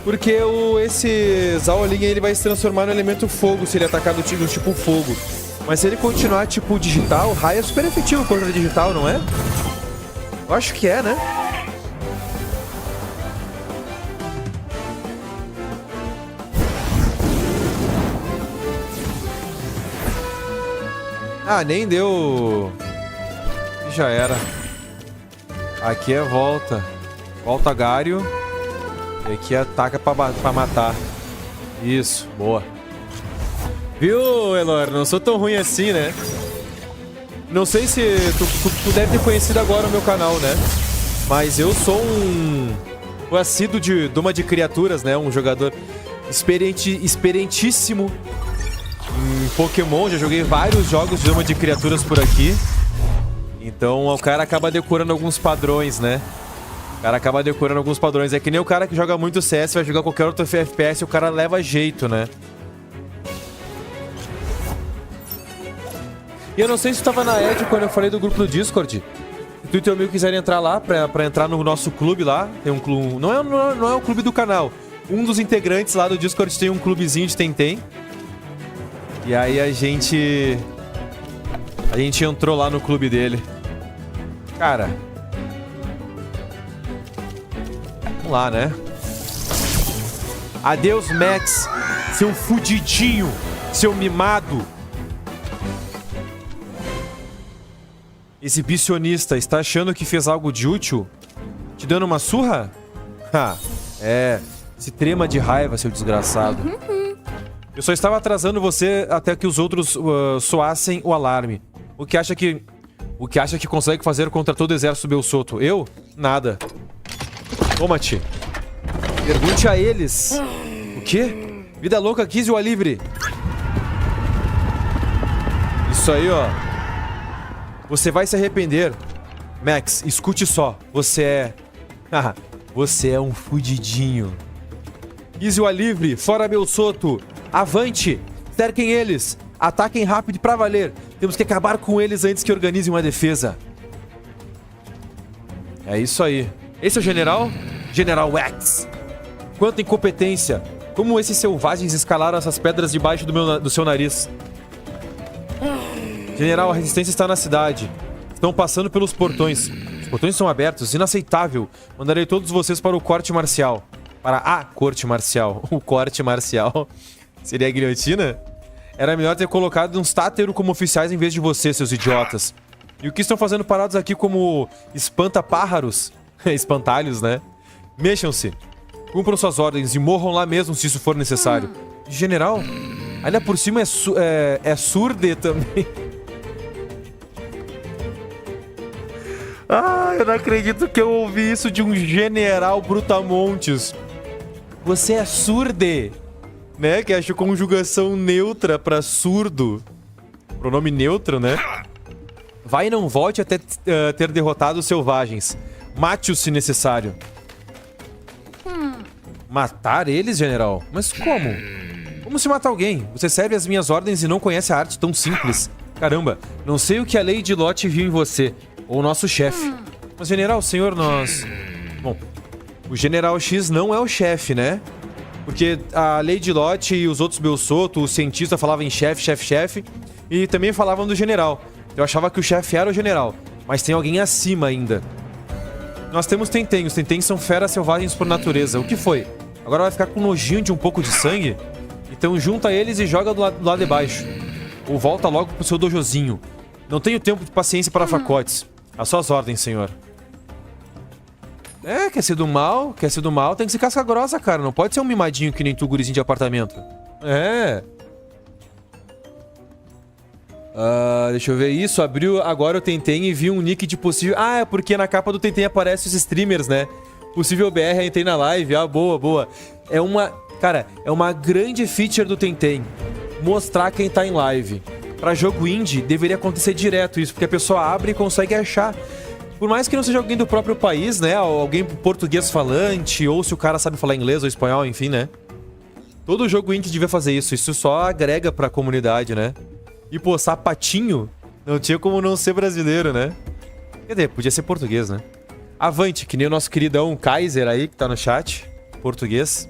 Porque esse Zaolin ele vai se transformar no elemento fogo se ele atacar do tipo fogo. Mas se ele continuar tipo digital, raio é super efetivo contra digital, não é? Eu acho que é, né? Ah, nem deu. E já era. Aqui é volta. Volta Gario. E aqui ataca pra matar. Isso, boa. Viu, Elor? Não sou tão ruim assim, né? Não sei se tu deve ter conhecido agora o meu canal, né? Mas eu sou um assíduo de Doma de Criaturas, né? Um jogador experientíssimo em Pokémon. Já joguei vários jogos de Doma de Criaturas por aqui. Então o cara acaba decorando alguns padrões, né? O cara acaba decorando alguns padrões. É que nem o cara que joga muito CS, vai jogar qualquer outro FPS e o cara leva jeito, né? E eu não sei se tu tava na Ed quando eu falei do grupo do Discord. Se tu e teu amigo quiserem entrar lá, pra entrar no nosso clube lá. Tem um clube... Não é o clube do canal. Um dos integrantes lá do Discord tem um clubezinho de Tentem. E aí a gente entrou lá no clube dele. Cara... Vamos lá, né? Adeus, Max. Seu fudidinho. Seu mimado. Exibicionista, está achando que fez algo de útil? Te dando uma surra? Se trema de raiva, seu desgraçado. Eu só estava atrasando você até que os outros soassem o alarme. O que acha que consegue fazer contra todo o exército Belsoto? Eu? Nada. Toma-te. Pergunte a eles. O quê? Vida louca, quis o livre. Isso aí, ó. Você vai se arrepender. Max, escute só. Você é... você é um fudidinho. Izua livre, fora Belsoto. Avante. Cerquem eles. Ataquem rápido e pra valer. Temos que acabar com eles antes que organizem uma defesa. É isso aí. Esse é o general? General Wax. Quanta incompetência. Como esses selvagens escalaram essas pedras debaixo do seu nariz? General, a resistência está na cidade. Estão passando pelos portões. Os portões são abertos. Inaceitável. Mandarei todos vocês para o corte marcial. Para a corte marcial. O corte marcial. Seria a guilhotina? Era melhor ter colocado uns táteros como oficiais em vez de vocês, seus idiotas. E o que estão fazendo parados aqui como espanta-pájaros? Espantalhos, né? Mexam-se. Cumpram suas ordens e morram lá mesmo se isso for necessário. General, ainda por cima é surde também. Eu não acredito que eu ouvi isso de um general brutamontes. Você é surde, né? Que acho conjugação neutra pra surdo. Pronome neutro, né? Vai e não volte até ter derrotado os selvagens. Mate-os se necessário. Matar eles, general? Mas como? Como se mata alguém? Você serve as minhas ordens e não conhece a arte tão simples. Caramba, não sei o que a Lady Lot viu em você. Ou o nosso chefe. Mas, general, senhor, nós... Bom, o General X não é o chefe, né? Porque a Lady Lot e os outros Belsoto, o cientista falavam em chefe, chefe, chefe. E também falavam do general. Eu achava que o chefe era o general. Mas tem alguém acima ainda. Nós temos Tentem. Os Tentem são feras selvagens por natureza. O que foi? Agora vai ficar com nojinho de um pouco de sangue? Então junta eles e joga do lado de baixo. Ou volta logo pro seu dojozinho. Não tenho tempo de paciência para facotes. As suas ordens, senhor. Quer ser do mal? Quer ser do mal? Tem que ser casca grossa, cara. Não pode ser um mimadinho que nem tu, gurizinho de apartamento. Deixa eu ver isso. Abriu agora o Tentem e vi um nick de possível... é porque na capa do Tentem aparece os streamers, né? Possível BR, entrei na live. Boa, boa. Cara, é uma grande feature do Tentem. Mostrar quem tá em live. Pra jogo indie, deveria acontecer direto isso, porque a pessoa abre e consegue achar. Por mais que não seja alguém do próprio país, né? Ou alguém português falante, ou se o cara sabe falar inglês ou espanhol, enfim, né? Todo jogo indie devia fazer isso. Isso só agrega pra comunidade, né? E, pô, Sapatinho não tinha como não ser brasileiro, né? Quer dizer, podia ser português, né? Avante, que nem o nosso queridão Kaiser aí, que tá no chat. Português.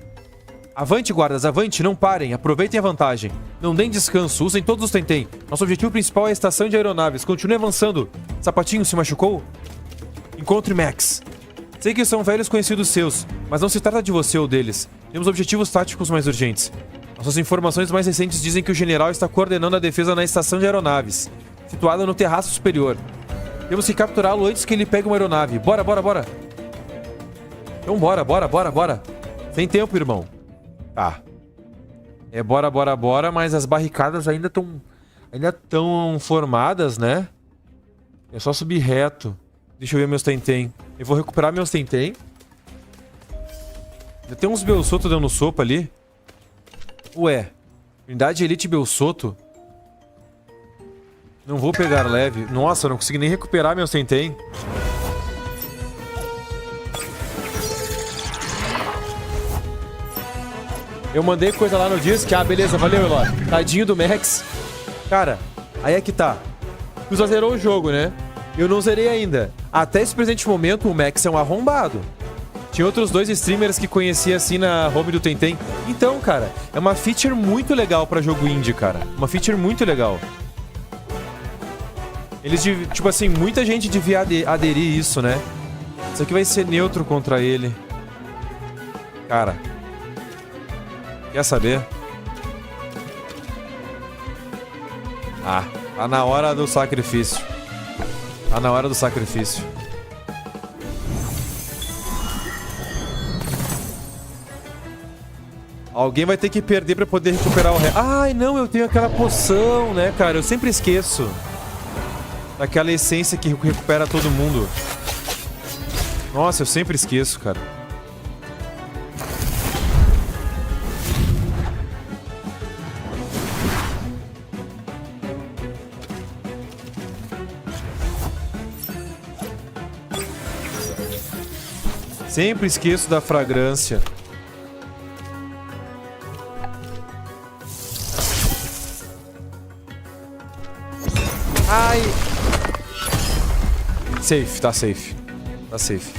Avante, guardas, avante, não parem. Aproveitem a vantagem. Não deem descanso, usem todos os tentem. Nosso objetivo principal é a estação de aeronaves. Continue avançando. Sapatinho se machucou? Encontre Max. Sei que são velhos conhecidos seus, mas não se trata de você ou deles. Temos objetivos táticos mais urgentes. Nossas informações mais recentes dizem que o general está coordenando a defesa na estação de aeronaves, situada no terraço superior. Temos que capturá-lo antes que ele pegue uma aeronave. Bora, bora, bora. Então bora, bora, bora, bora. Sem tempo, irmão. Tá. É bora, bora, bora, mas as barricadas ainda estão formadas, né? É só subir reto. Deixa eu ver meus tentem. Eu vou recuperar meus tentem. Já tem uns Belsoto dando sopa ali. Ué. Unidade Elite Belsoto. Não vou pegar leve. Nossa, eu não consegui nem recuperar meus tentem. Eu mandei coisa lá no disco. Ah, beleza, valeu, Eloy. Tadinho do Max. Cara, aí é que tá. Tu já zerou o jogo, né? Eu não zerei ainda. Até esse presente momento, o Max é um arrombado. Tinha outros dois streamers que conhecia assim na home do Tentem. Então, cara, é uma feature muito legal pra jogo indie, cara. Uma feature muito legal. Eles, tipo assim, muita gente devia aderir isso, né? Isso aqui vai ser neutro contra ele. Cara. Quer saber? Ah, tá na hora do sacrifício. Tá na hora do sacrifício. Alguém vai ter que perder pra poder recuperar o resto. Ai, não, eu tenho aquela poção, né, cara? Eu sempre esqueço. Daquela essência que recupera todo mundo. Nossa, eu sempre esqueço, cara. Sempre esqueço da fragrância. Ai. Safe, tá safe. Tá safe.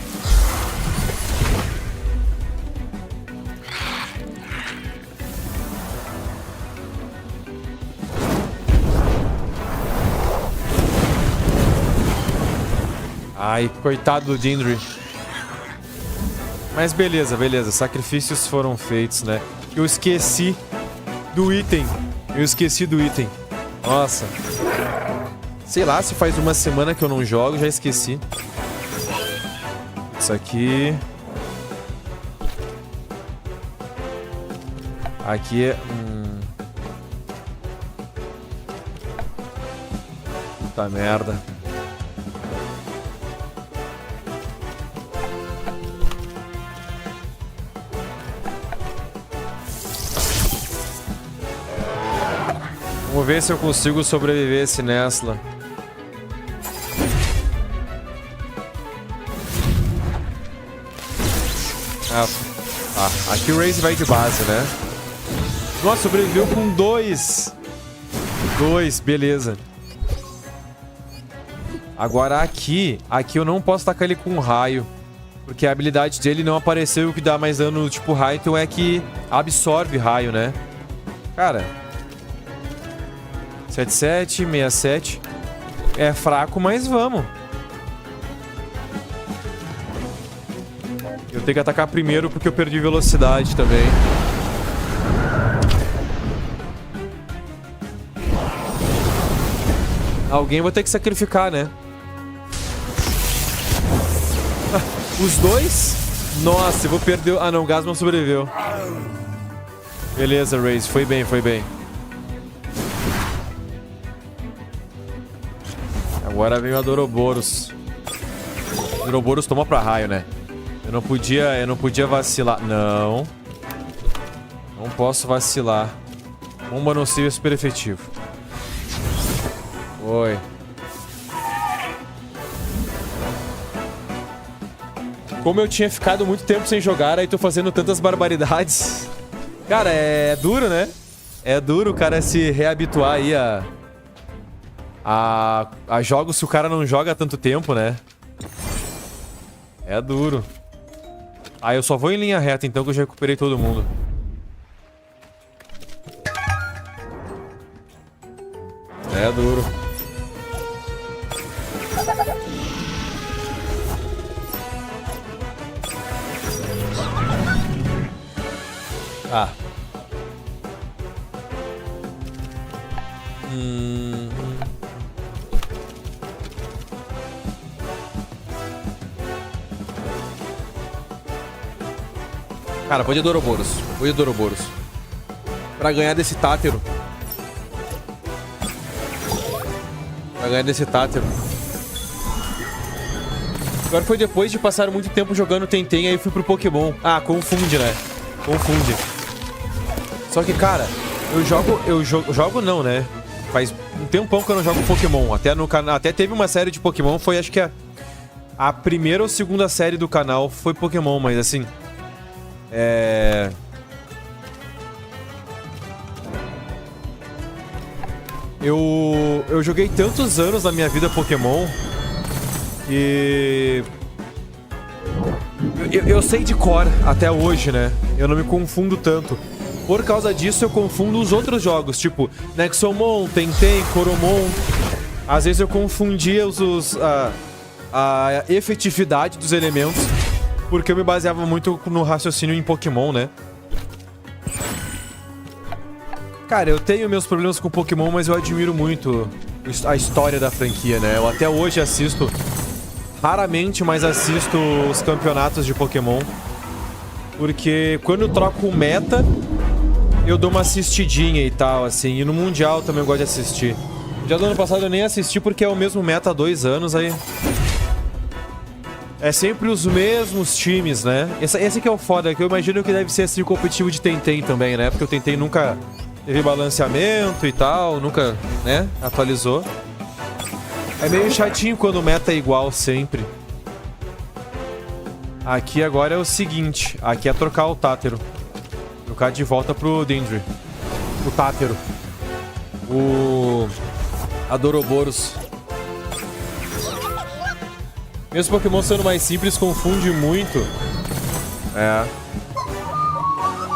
Ai, coitado do Dindri. Mas beleza, beleza. Sacrifícios foram feitos, né? Eu esqueci do item. Eu esqueci do item. Nossa. Sei lá, se faz uma semana que eu não jogo, já esqueci. Isso aqui... Aqui é... Puta merda. Vamos ver se eu consigo sobreviver esse Nesla. Aqui o Raze vai de base, né? Nossa, sobreviveu com 2. 2, beleza. Agora aqui eu não posso tacar ele com raio. Porque a habilidade dele não apareceu, o que dá mais dano tipo raio, então é que absorve raio, né? Cara... 77, 67. É fraco, mas vamos. Eu tenho que atacar primeiro porque eu perdi velocidade também. Alguém vai ter que sacrificar, né? Os dois? Nossa, eu vou perder... Ah, não, o Gasman sobreviveu. Beleza, Raze. Foi bem, foi bem. Agora vem o Adoroboros. O Adoroboros tomou pra raio, né? Eu não podia vacilar. Não. Não posso vacilar. Bomba nociva é super efetivo. Oi. Como eu tinha ficado muito tempo sem jogar, aí tô fazendo tantas barbaridades. Cara, é duro, né? É duro o cara se reabituar aí a jogos se o cara não joga há tanto tempo, né? É duro. Ah, eu só vou em linha reta então que eu já recuperei todo mundo. É duro. Ah. Cara, pode de Ouroboros. Vou de Ouroboros. Pra ganhar desse Tátero. Pra ganhar desse Tátero. Agora foi depois de passar muito tempo jogando Tentem, aí fui pro Pokémon. Ah, confunde, né? Confunde. Só que, cara, eu jogo não, né? Faz um tempão que eu não jogo Pokémon. Até no canal, até teve uma série de Pokémon, foi acho que a primeira ou segunda série do canal foi Pokémon, mas assim, eu joguei tantos anos na minha vida Pokémon que eu sei de cor até hoje, né? Eu não me confundo tanto. Por causa disso, eu confundo os outros jogos, tipo Nexomon, Tentem, Coromon. Às vezes eu confundia a efetividade dos elementos, porque eu me baseava muito no raciocínio em Pokémon, né? Cara, eu tenho meus problemas com Pokémon, mas eu admiro muito a história da franquia, né? Eu até hoje assisto, raramente, mas assisto os campeonatos de Pokémon. Porque quando eu troco o meta, eu dou uma assistidinha e tal, assim. E no Mundial também eu gosto de assistir. Já do ano passado eu nem assisti porque é o mesmo meta há 2 anos, aí... É sempre os mesmos times, né? Esse que é o foda, que eu imagino que deve ser assim o competitivo de Tentem também, né? Porque o Tentem nunca teve balanceamento e tal, nunca, né, atualizou. É meio chatinho quando o meta é igual sempre. Aqui agora é o seguinte, aqui é trocar o Tátero. Trocar de volta pro Dendry. O Tátero. O Adoroboros. Mesmo Pokémon sendo mais simples, confunde muito. É.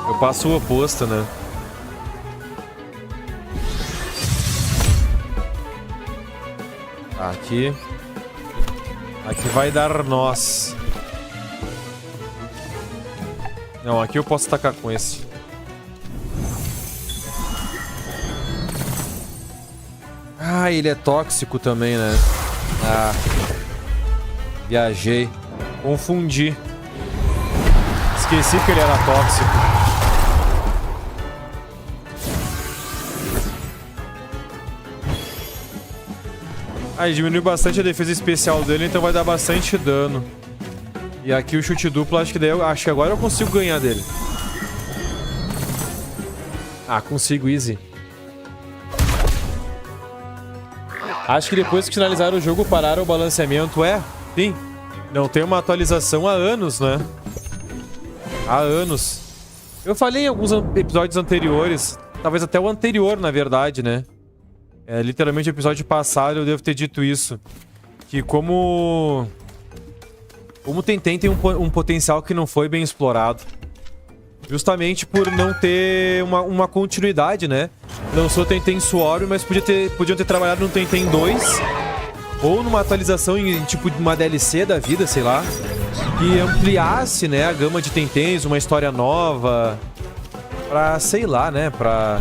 Eu passo o oposto, né? Aqui. Aqui vai dar nós. Não, aqui eu posso atacar com esse. Ah, ele é tóxico também, né? Ah. Viajei. Confundi. Esqueci que ele era tóxico. Ah, ele diminuiu bastante a defesa especial dele, então vai dar bastante dano. E aqui o chute duplo, acho que agora eu consigo ganhar dele. Ah, consigo, easy. Acho que depois que finalizaram o jogo, pararam o balanceamento. Sim. Não tem uma atualização há anos, né? Há anos. Eu falei em alguns episódios anteriores, talvez até o anterior, na verdade, né? Literalmente o episódio passado eu devo ter dito isso. Que como Tentem tem um potencial que não foi bem explorado. Justamente por não ter uma continuidade, né? Lançou Tentem Sword, mas podiam ter trabalhado no Tentem 2. Ou numa atualização em tipo uma DLC da vida, sei lá. Que ampliasse, né, a gama de Tentens, uma história nova. Pra, sei lá, né, pra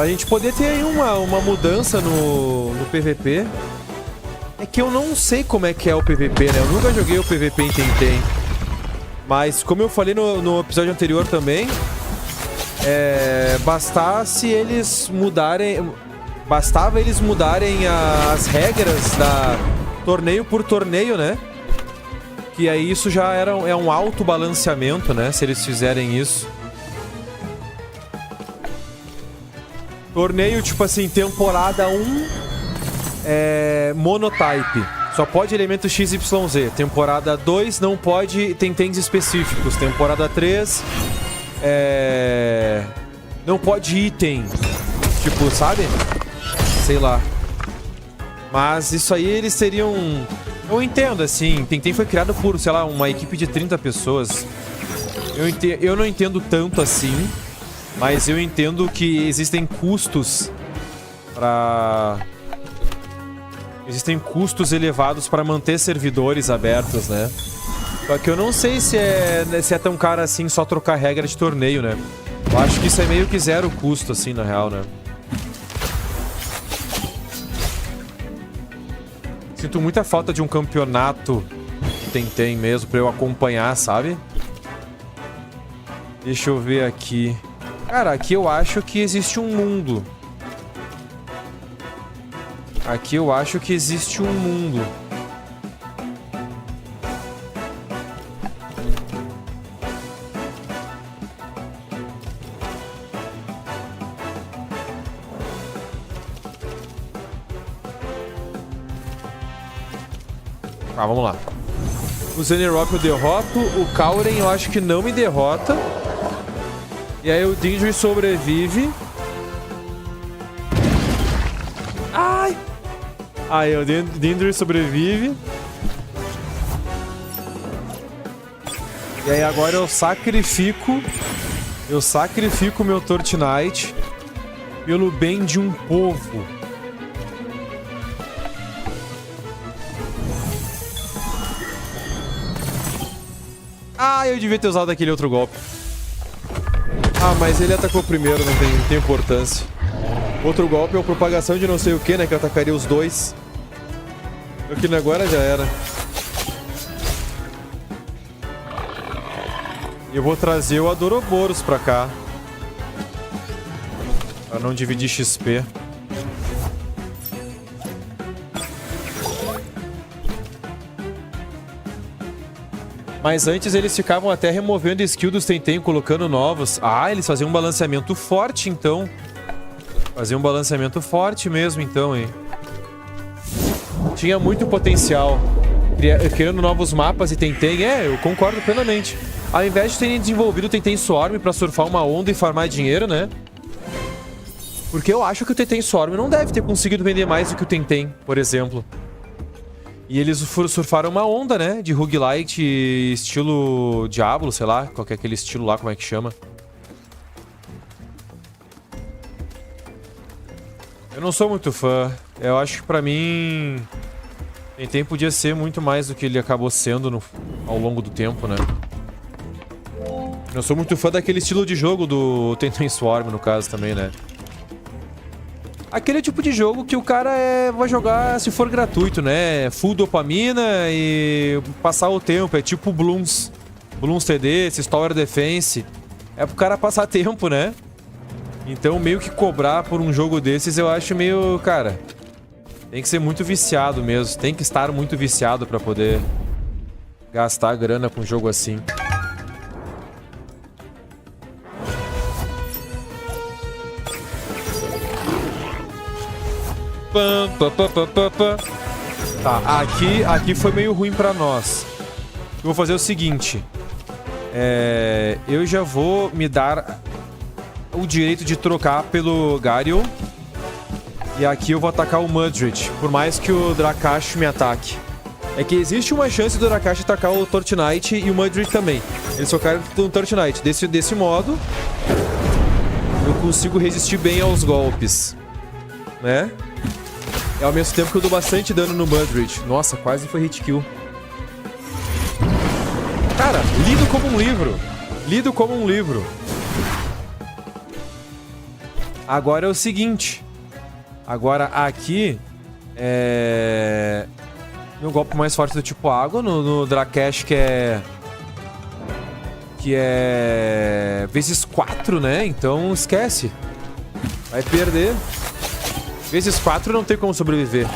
gente poder ter aí uma mudança no PVP. É que eu não sei como é que é o PVP, né? Eu nunca joguei o PVP em Tentem. Mas, como eu falei no episódio anterior também, bastava eles mudarem as regras da torneio por torneio, né? Que aí isso já é um autobalanceamento, né? Se eles fizerem isso. Torneio, tipo assim, temporada 1 monotype. Só pode elemento XYZ. Temporada 2 não pode tentens específicos. Temporada 3 não pode item. Tipo, sabe? Sei lá. Mas isso aí eles seriam... Eu entendo, assim. Tentem foi criado por, sei lá, uma equipe de 30 pessoas. Eu não entendo tanto assim. Mas eu entendo que existem custos pra... Existem custos elevados para manter servidores abertos, né? Só que eu não sei se é tão caro assim só trocar regra de torneio, né? Eu acho que isso é meio que zero custo, assim, na real, né? Sinto muita falta de um campeonato Tentem mesmo pra eu acompanhar, sabe? Deixa eu ver aqui. Cara, aqui eu acho que existe um mundo. Aqui eu acho que existe um mundo. Tá, vamos lá. O Zenerop eu derroto. O Kauren eu acho que não me derrota. E aí o Dindri sobrevive. Ai! Aí o Dindri sobrevive. E aí agora eu sacrifico. Eu sacrifico meu Torchknight pelo bem de um povo. Ah, eu devia ter usado aquele outro golpe. Ah, mas ele atacou primeiro, não tem importância. Outro golpe é a propagação de não sei o que, né? Que atacaria os dois. Aqui agora já era. E eu vou trazer o Adoroboros pra cá. Pra não dividir XP. Mas antes eles ficavam até removendo skill dos Tentem, colocando novos. Ah, eles faziam um balanceamento forte, então. Faziam um balanceamento forte mesmo, então, hein. Tinha muito potencial. Criando novos mapas e Tentem. Eu concordo plenamente. Ao invés de terem desenvolvido o Tentem Swarm pra surfar uma onda e farmar dinheiro, né? Porque eu acho que o Tentem Swarm não deve ter conseguido vender mais do que o Tentem, por exemplo. E eles surfaram uma onda, né? De roguelite estilo Diablo, sei lá. Qual que é aquele estilo lá, como é que chama? Eu não sou muito fã. Eu acho que pra mim... Tentem podia ser muito mais do que ele acabou sendo ao longo do tempo, né? Eu sou muito fã daquele estilo de jogo do Tentem Swarm, no caso, também, né? Aquele tipo de jogo que o cara vai jogar se for gratuito, né? Full dopamina e passar o tempo. É tipo Blooms. Blooms TD, esse Tower Defense. É pro cara passar tempo, né? Então meio que cobrar por um jogo desses eu acho meio... Cara, tem que ser muito viciado mesmo. Tem que estar muito viciado pra poder gastar grana com um jogo assim. Tá, aqui foi meio ruim pra nós. Eu vou fazer o seguinte. Eu já vou me dar o direito de trocar pelo Gariel. E aqui eu vou atacar o Mudred, por mais que o Drakash me ataque. É que existe uma chance do Drakash atacar o Torchknight e o Mudred também. Eles focaram no Torchknight. Desse modo, eu consigo resistir bem aos golpes, né? É ao mesmo tempo que eu dou bastante dano no Mudred. Nossa, quase foi hit kill. Cara, lido como um livro. Lido como um livro. Agora é o seguinte. Agora aqui... Meu golpe mais forte do tipo água no Drakash, que é... vezes 4, né? Então esquece. Vai perder. Vezes 4 não tem como sobreviver.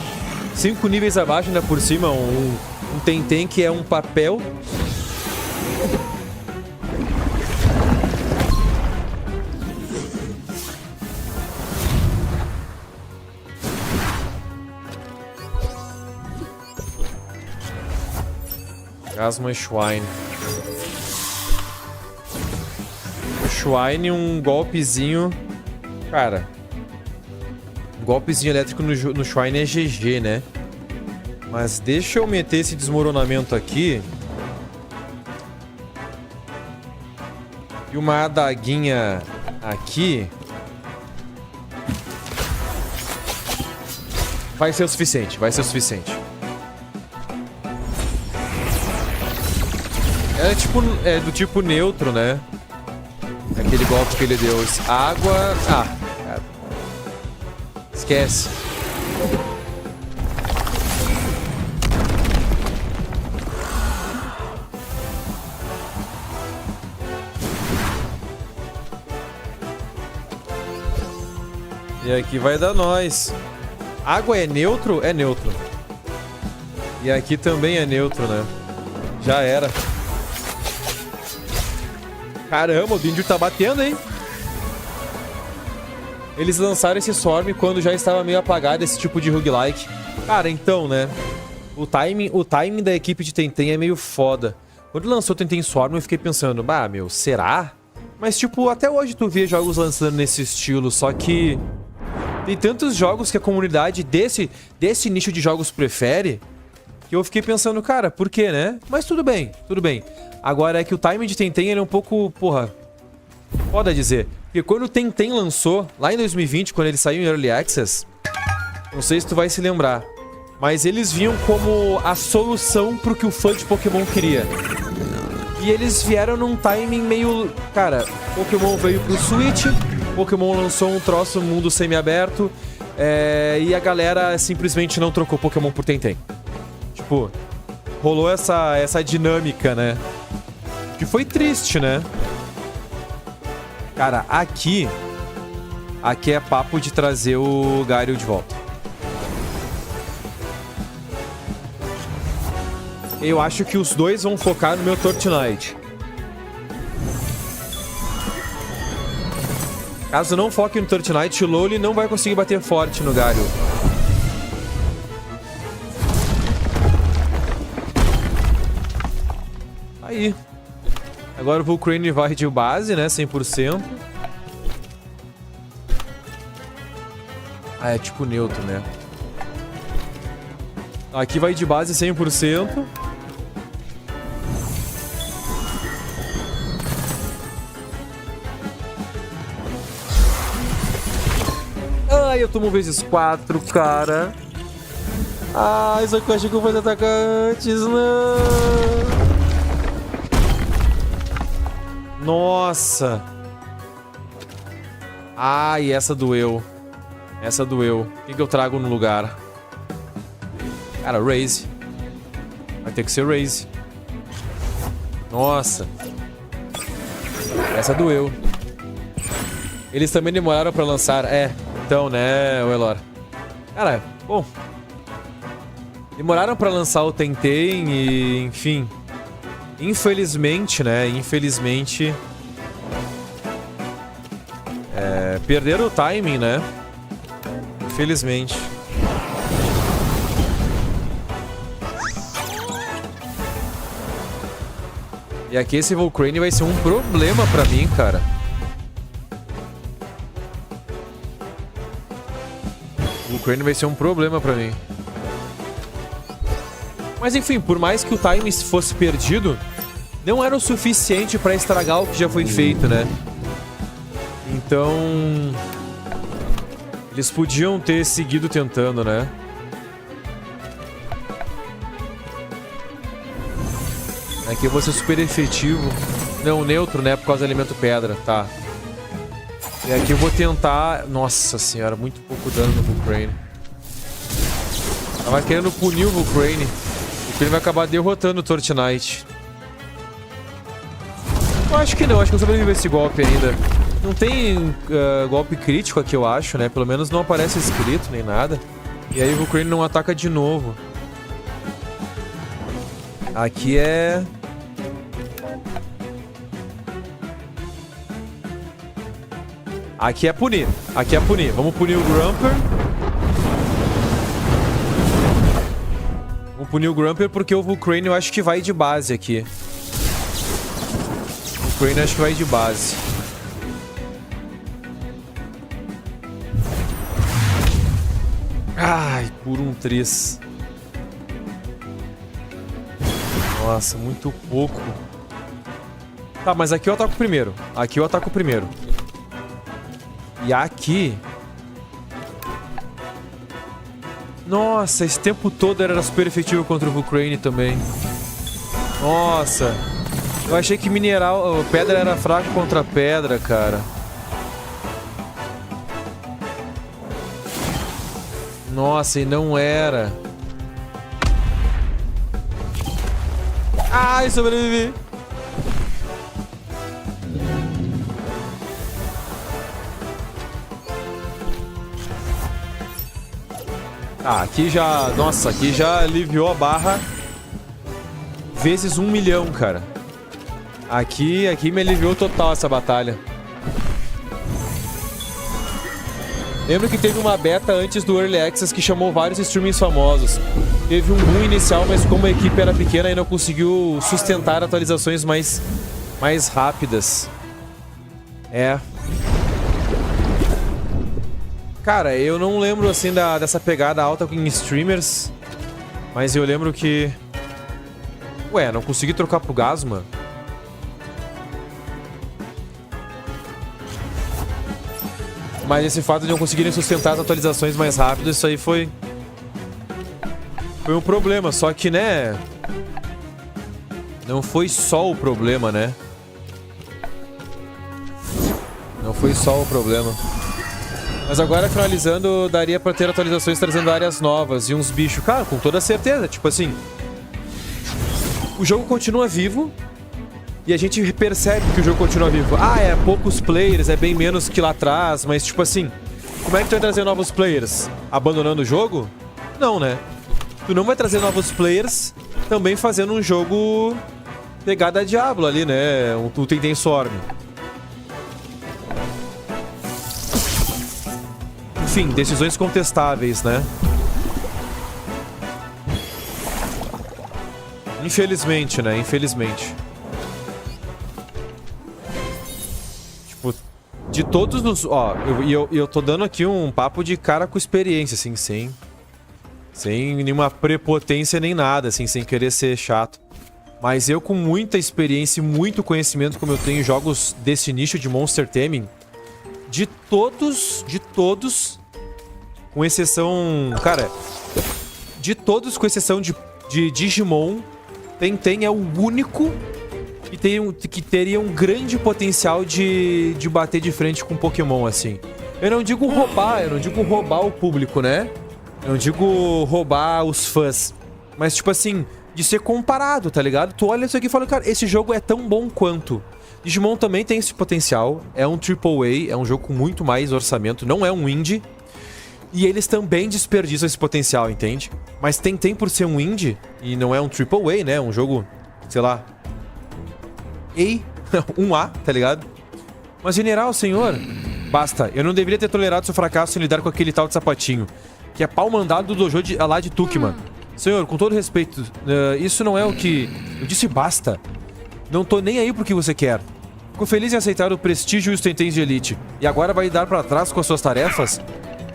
5 níveis abaixo, ainda por cima, um Tentem que é um papel. Gasma Schwein. O Schwein, um golpezinho... Cara... Um golpezinho elétrico no Schwein é GG, né? Mas deixa eu meter esse desmoronamento aqui. E uma adaguinha aqui. Vai ser o suficiente, vai ser o suficiente. É do tipo neutro, né? Aquele golpe que ele deu. Água... Ah, cara. Esquece. E aqui vai dar nós. Água é neutro? É neutro. E aqui também é neutro, né? Já era. Caramba, o Dindio tá batendo, hein? Eles lançaram esse Swarm quando já estava meio apagado esse tipo de roguelike. Cara, então, né? O timing da equipe de Tentem é meio foda. Quando lançou Tentem Swarm, eu fiquei pensando, bah, meu, será? Mas, tipo, até hoje tu vê jogos lançando nesse estilo, só que... Tem tantos jogos que a comunidade desse nicho de jogos prefere, que eu fiquei pensando, cara, por quê, né? Mas tudo bem, tudo bem. Agora é que o timing de Tentem ele é um pouco, porra, foda dizer. Porque quando o Tentem lançou, lá em 2020, quando ele saiu em Early Access, não sei se tu vai se lembrar, mas eles vinham como a solução pro que o fã de Pokémon queria. E eles vieram num timing meio... Cara, Pokémon veio pro Switch, Pokémon lançou um troço mundo semi-aberto, e a galera simplesmente não trocou Pokémon por Tentem. Tipo, rolou essa dinâmica, né? Que foi triste, né? Cara, aqui é papo de trazer o Gyrio de volta. Eu acho que os dois vão focar no meu Tortinite. Caso não foque no Tortinite, o Loli não vai conseguir bater forte no Gyrio. Aí. Agora o Volcrane vai de base, né? 100%. Ah, é tipo neutro, né? Aqui vai de base 100%. Ai, eu tomo vezes 4, cara. Ai, só que eu achei que eu fosse atacar antes, não. Nossa. Ai, essa doeu. Essa doeu. O que eu trago no lugar? Cara, Raze. Vai ter que ser Raze. Nossa. Essa doeu. Eles também demoraram pra lançar. Então, né, Elor? Cara, bom. Demoraram pra lançar o Tentem e, enfim... Infelizmente, né? Infelizmente... perderam o timing, né? Infelizmente. E aqui esse Volcrane vai ser um problema pra mim, cara. O Volcrane vai ser um problema pra mim. Mas enfim, por mais que o timing fosse perdido, não era o suficiente pra estragar o que já foi feito, né? Então... Eles podiam ter seguido tentando, né? Aqui eu vou ser super efetivo. Não, neutro, né? Por causa do elemento pedra, tá. E aqui eu vou tentar... Nossa senhora, muito pouco dano no Volcrane. Tava querendo punir o Volcrane. Ele vai acabar derrotando o Tortinite. Eu acho que não, acho que eu sobrevivo a esse golpe ainda. Não tem golpe crítico aqui, eu acho, né? Pelo menos não aparece escrito nem nada. E aí o Volcrane não ataca de novo. Aqui é... Aqui é punir. Aqui é punir. Vamos punir o Grumper. punir o Grumper porque o Vulcrane eu acho que vai de base aqui. O Vulcrane eu acho que vai de base. Ai, por um 3. Nossa, muito pouco. Tá, mas aqui eu ataco primeiro. Aqui eu ataco primeiro. E aqui... Nossa, esse tempo todo era super efetivo contra o Vulcrane também. Nossa. Eu achei que mineral... Pedra era fraco contra pedra, cara. Nossa, e não era. Ai, sobrevivi. Ah, aqui já... Nossa, aqui já aliviou a barra vezes 1 milhão, cara. Aqui me aliviou total essa batalha. Lembro que teve uma beta antes do Early Access que chamou vários streamings famosos. Teve um boom inicial, mas como a equipe era pequena ainda não conseguiu sustentar atualizações mais rápidas. É... Cara, eu não lembro, assim, dessa pegada alta em streamers. Mas eu lembro que... Ué, não consegui trocar pro Gasma? Mas esse fato de não conseguirem sustentar as atualizações mais rápido, isso aí foi um problema. Só que, né... Não foi só o problema, né? Não foi só o problema. Mas agora, finalizando, daria pra ter atualizações trazendo áreas novas e uns bichos. Cara, com toda certeza. Tipo assim... O jogo continua vivo. E a gente percebe que o jogo continua vivo. Ah, é poucos players, é bem menos que lá atrás. Mas, tipo assim... Como é que tu vai trazer novos players? Abandonando o jogo? Não, né? Tu não vai trazer novos players também fazendo um jogo... Pegada Diablo ali, né? Um Totem Storm. Enfim, decisões contestáveis, né? Infelizmente, né? Infelizmente. Tipo, de todos os... Ó, eu tô dando aqui um papo de cara com experiência, assim, sem nenhuma prepotência nem nada, assim, sem querer ser chato. Mas eu com muita experiência e muito conhecimento, como eu tenho em jogos desse nicho de Monster Taming, de todos, com exceção... Cara, de todos, com exceção de Digimon, Tenten é o único que teria um grande potencial de bater de frente com Pokémon, assim. Eu não digo roubar o público, né? Eu não digo roubar os fãs. Mas, tipo assim, de ser comparado, tá ligado? Tu olha isso aqui e fala, cara, esse jogo é tão bom quanto. Digimon também tem esse potencial. É um AAA, é um jogo com muito mais orçamento, não é um indie. E eles também desperdiçam esse potencial, entende? Mas Tenten, por ser um indie, e não é um AAA, né? Um jogo, sei lá... um A, tá ligado? Mas, general, senhor... Basta, eu não deveria ter tolerado seu fracasso em lidar com aquele tal de sapatinho. Que é pau mandado do dojo lá de Tukman. Senhor, com todo respeito, isso não é o que... Eu disse basta. Não tô nem aí pro que você quer. Fico feliz em aceitar o prestígio e os Tentens de elite. E agora vai dar pra trás com as suas tarefas?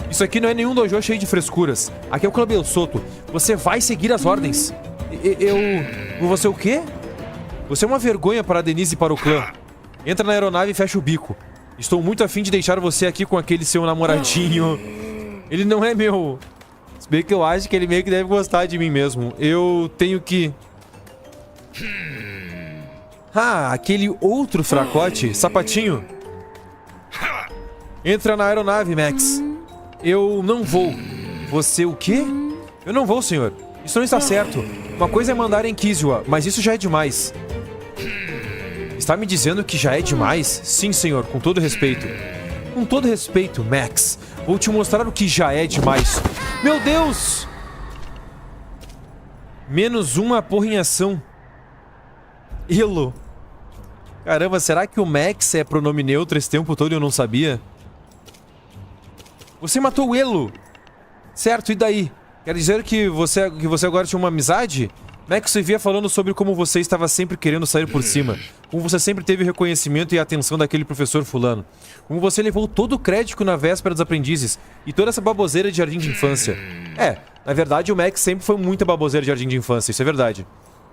Isso aqui não é nenhum dojo cheio de frescuras. Aqui é o Clube El Soto. Você vai seguir as ordens. Você o quê? Você é uma vergonha para a Denise e para o clã. Entra na aeronave e fecha o bico. Estou muito afim de deixar você aqui com aquele seu namoradinho. Ele não é meu... Se bem que eu acho que ele meio que deve gostar de mim mesmo. Eu tenho que... Ah, aquele outro fracote. Sapatinho. Entra na aeronave, Max. Eu não vou. Você o quê? Eu não vou, senhor. Isso não está certo. Uma coisa é mandar em Kizua, mas isso já é demais. Está me dizendo que já é demais? Sim, senhor, com todo respeito. Com todo respeito, Max. Vou te mostrar o que já é demais. Meu Deus! -1 porrinhação. Elo. Caramba, será que o Max é pronome neutro esse tempo todo e eu não sabia? Você matou o Elo. Certo, e daí? Quer dizer que você agora tinha uma amizade? Max vivia falando sobre como você estava sempre querendo sair por cima. Como você sempre teve o reconhecimento e a atenção daquele professor fulano. Como você levou todo o crédito na véspera dos aprendizes. E toda essa baboseira de jardim de infância. Na verdade o Max sempre foi muita baboseira de jardim de infância, isso é verdade.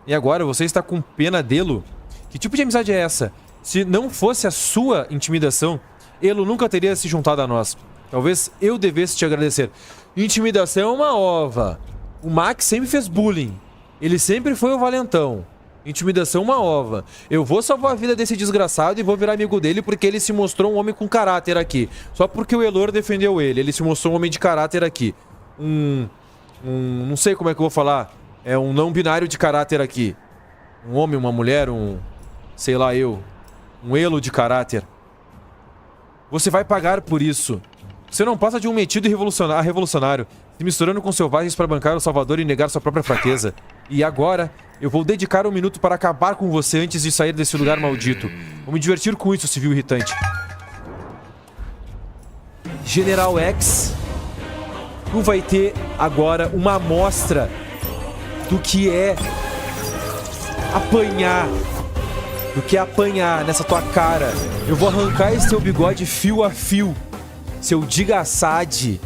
E agora você está com pena dele? Que tipo de amizade é essa? Se não fosse a sua intimidação, ele nunca teria se juntado a nós. Talvez eu devesse te agradecer. Intimidação é uma ova. O Max sempre fez bullying. Ele sempre foi o valentão. Intimidação uma ova. Eu vou salvar a vida desse desgraçado e vou virar amigo dele porque ele se mostrou um homem com caráter aqui. Só porque o Elor defendeu ele. Ele se mostrou um homem de caráter aqui. Não sei como é que eu vou falar. É um não binário de caráter aqui. Um homem, uma mulher, sei lá eu. Um elo de caráter. Você vai pagar por isso. Você não passa de um metido revolucionário, se misturando com selvagens para bancar o Salvador e negar sua própria fraqueza. E agora, eu vou dedicar um minuto para acabar com você antes de sair desse lugar maldito. Vou me divertir com isso, civil irritante. General X, tu vai ter agora uma amostra do que é apanhar. Do que é apanhar nessa tua cara. Eu vou arrancar esse teu bigode fio a fio. Seu Digassad.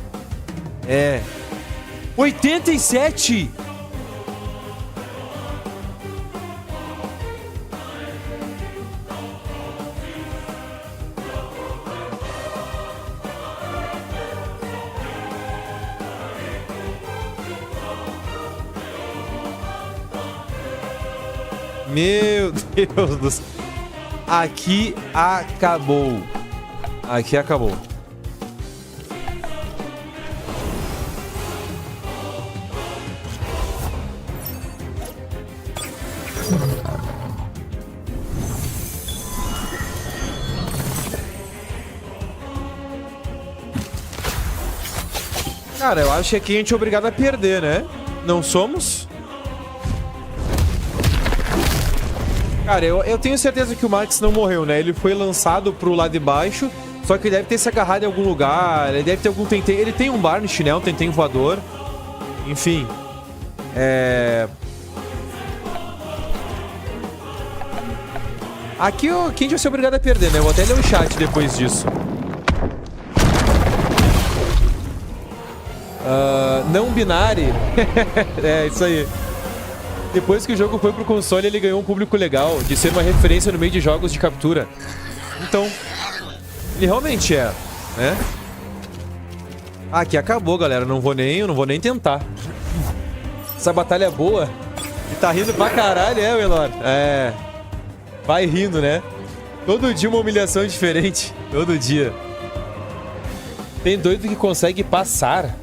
87! Meu Deus do céu. Aqui acabou. Aqui acabou. Cara, eu acho que aqui a gente é obrigado a perder, né? Não somos? Cara, eu tenho certeza que o Max não morreu, né? Ele foi lançado pro lado de baixo, só que ele deve ter se agarrado em algum lugar, ele deve ter algum tentém. Ele tem um Barnish, né? Um tentém voador. Enfim. Aqui a gente vai ser obrigado a perder, né? Eu vou até ler o chat depois disso. Não binário. É, isso aí. Depois que o jogo foi pro console, ele ganhou um público legal, de ser uma referência no meio de jogos de captura. Então, ele realmente é, né? Aqui acabou, galera. Não vou nem tentar. Essa batalha é boa. E tá rindo pra caralho, Elor? Vai rindo, né? Todo dia uma humilhação diferente. Todo dia. Tem doido que consegue passar.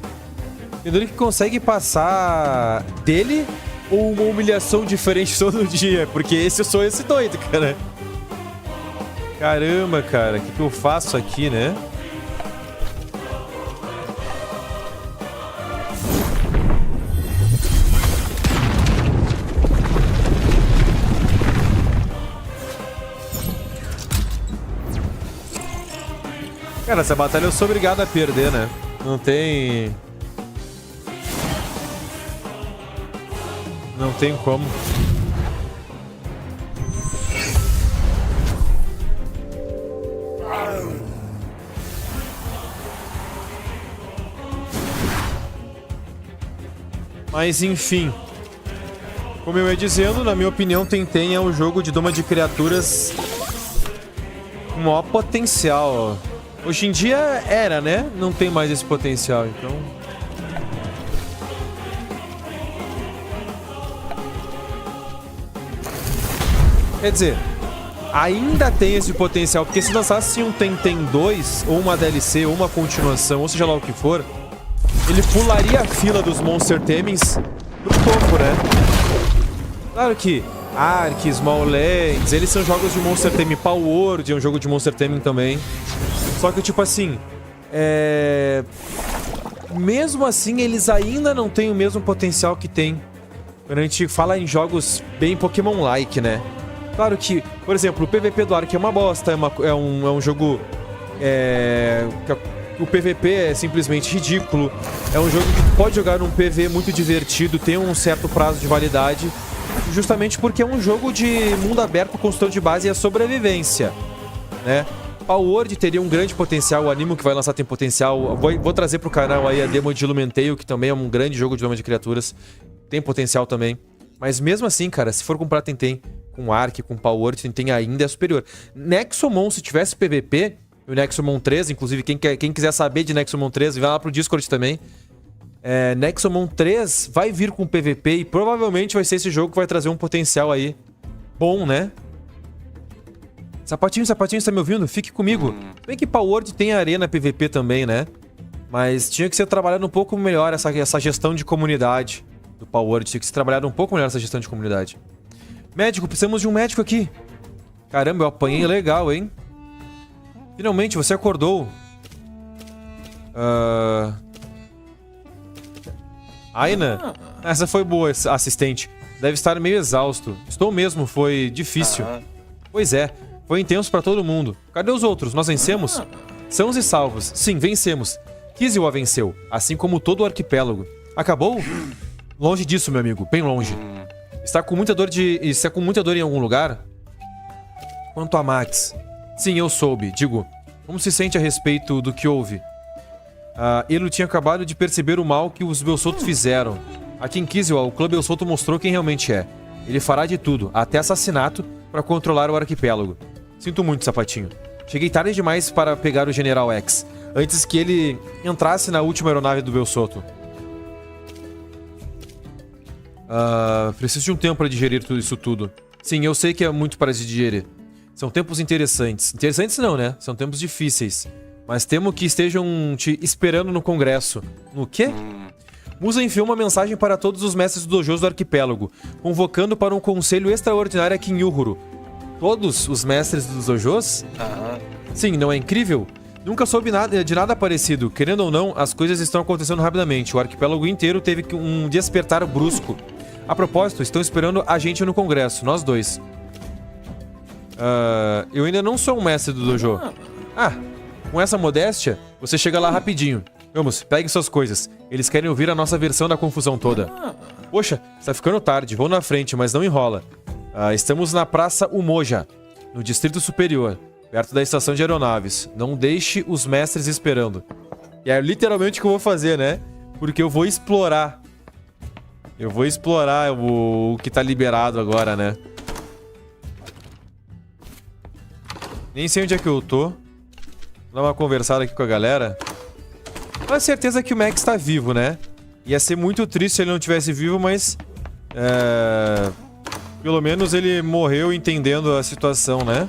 Tem doido que consegue passar dele ou uma humilhação diferente todo dia. Porque eu sou esse doido, cara. Caramba, cara. O que eu faço aqui, né? Cara, essa batalha eu sou obrigado a perder, né? Não tem como. Mas enfim. Como eu ia dizendo, na minha opinião, Tenten é um jogo de doma de criaturas com maior potencial. Hoje em dia era, né? Não tem mais esse potencial, então... Quer dizer, ainda tem esse potencial, porque se lançasse um Tenten 2, ou uma DLC, ou uma continuação, ou seja lá o que for, ele pularia a fila dos Monster Temens pro topo, né? Claro que Ark, Smalllands, eles são jogos de Monster Theme. Palworld é um jogo de Monster Theme também. Só que, tipo assim, mesmo assim, eles ainda não têm o mesmo potencial que tem quando a gente fala em jogos bem Pokémon-like, né? Claro que, por exemplo, o PVP do Ark é uma bosta, é um jogo O PVP é simplesmente ridículo. É um jogo que pode jogar num PV muito divertido, tem um certo prazo de validade, justamente porque é um jogo de mundo aberto, construção de base e a sobrevivência, né? Palworld teria um grande potencial, o Animo que vai lançar tem potencial. Vou trazer pro canal aí a demo de Lumentale, que também é um grande jogo de nome de criaturas. Tem potencial também. Mas mesmo assim, cara, se for comprar Tentem com Ark, com Palworld, Tentem ainda é superior. Nexomon, se tivesse PVP, o Nexomon 3, inclusive quem quiser saber de Nexomon 3, vai lá pro Discord também. Nexomon 3 vai vir com PVP e provavelmente vai ser esse jogo que vai trazer um potencial aí bom, né? Sapatinho, tá me ouvindo? Fique comigo. Bem que Palworld tem arena PVP também, né? Mas tinha que ser trabalhado um pouco melhor essa gestão de comunidade do Palworld. Tinha que ser trabalhado um pouco melhor essa gestão de comunidade. Médico, precisamos de um médico aqui. Caramba, eu apanhei legal, hein? Finalmente, você acordou. Aina? Essa foi boa, assistente. Deve estar meio exausto. Estou mesmo, foi difícil. Pois é. Foi intenso pra todo mundo. Cadê os outros? Nós vencemos? Sãos e salvos. Sim, vencemos. Kizil a venceu, assim como todo o arquipélago. Acabou? Longe disso, meu amigo. Bem longe. Está com muita dor em algum lugar? Quanto a Max. Sim, eu soube. Digo, como se sente a respeito do que houve? Ele tinha acabado de perceber o mal que os Belsoto fizeram. Aqui em Kizil, o clã Belsoto mostrou quem realmente é. Ele fará de tudo, até assassinato, para controlar o arquipélago. Sinto muito, Sapatinho. Cheguei tarde demais para pegar o General X, antes que ele entrasse na última aeronave do Belsoto. Preciso de um tempo para digerir tudo isso tudo. Sim, eu sei que é muito para se digerir. São tempos interessantes. Interessantes não, né? São tempos difíceis. Mas temo que estejam te esperando no Congresso. No quê? Musa enviou uma mensagem para todos os mestres dos dojos do arquipélago, convocando para um conselho extraordinário aqui em Uhuru. Todos os mestres dos dojos? Sim, não é incrível? Nunca soube de nada parecido. Querendo ou não, as coisas estão acontecendo rapidamente. O arquipélago inteiro teve um despertar brusco. A propósito, estão esperando a gente no Congresso, nós dois. Eu ainda não sou um mestre do dojo. Com essa modéstia, você chega lá rapidinho. Vamos, pegue suas coisas. Eles querem ouvir a nossa versão da confusão toda. Poxa, está ficando tarde. Vou na frente, mas não enrola. Estamos na Praça Umoja, no Distrito Superior, perto da estação de aeronaves. Não deixe os mestres esperando. E é literalmente o que eu vou fazer, né? Porque eu vou explorar. Eu vou explorar o que tá liberado agora, né? Nem sei onde é que eu tô. Vou dar uma conversada aqui com a galera. Com a certeza que o Max tá vivo, né? Ia ser muito triste se ele não tivesse vivo, mas... pelo menos ele morreu entendendo a situação, né?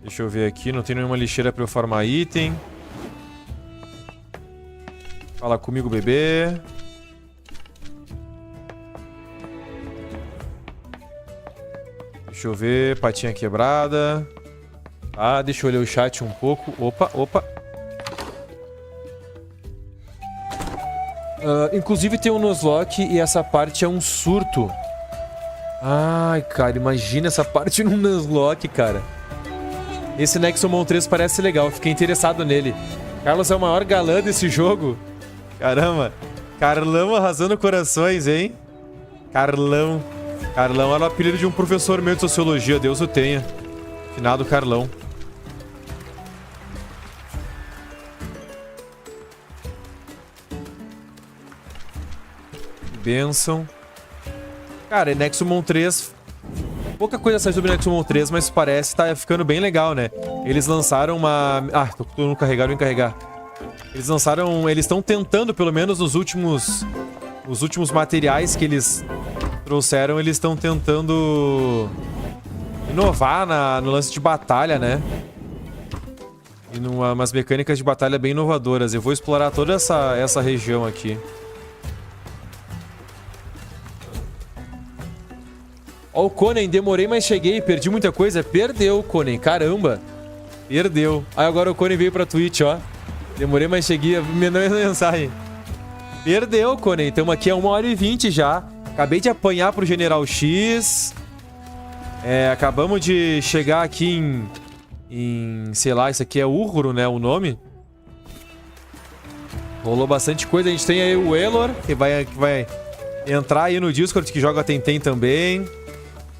Deixa eu ver aqui, não tem nenhuma lixeira pra eu farmar item. Fala comigo, bebê. Deixa eu ver, patinha quebrada. Deixa eu ler o chat um pouco. Opa. Inclusive tem um Nuzlocke e essa parte é um surto. Ai, cara, imagina essa parte num Nuzlocke, cara. Esse Nexomon 3 parece legal, fiquei interessado nele. Carlos é o maior galã desse jogo. Caramba. Carlão arrasando corações, hein? Carlão. Carlão era o apelido de um professor meu de sociologia, Deus o tenha. Finado Carlão. Benção. Cara, Nexomon 3... Pouca coisa saiu sobre Nexomon 3, mas parece que tá ficando bem legal, né? Eles lançaram uma... tô no carregar, vou encarregar. Eles lançaram... Eles estão tentando, pelo menos nos últimos materiais que eles trouxeram, eles estão tentando inovar no lance de batalha, né? E umas mecânicas de batalha bem inovadoras. Eu vou explorar toda essa região aqui. Ó, o Conan, demorei, mas cheguei. Perdi muita coisa. Perdeu, Conan. Caramba. Perdeu. Aí agora o Conan veio pra Twitch, ó. Demorei, mas cheguei. Me mandou mensagem. Perdeu, Conan. Estamos aqui a 1h20 já. Acabei de apanhar pro General X. Acabamos de chegar aqui sei lá, isso aqui é Urro, né, o nome. Rolou bastante coisa. A gente tem aí o Elor, que vai entrar aí no Discord, que joga Tentem também.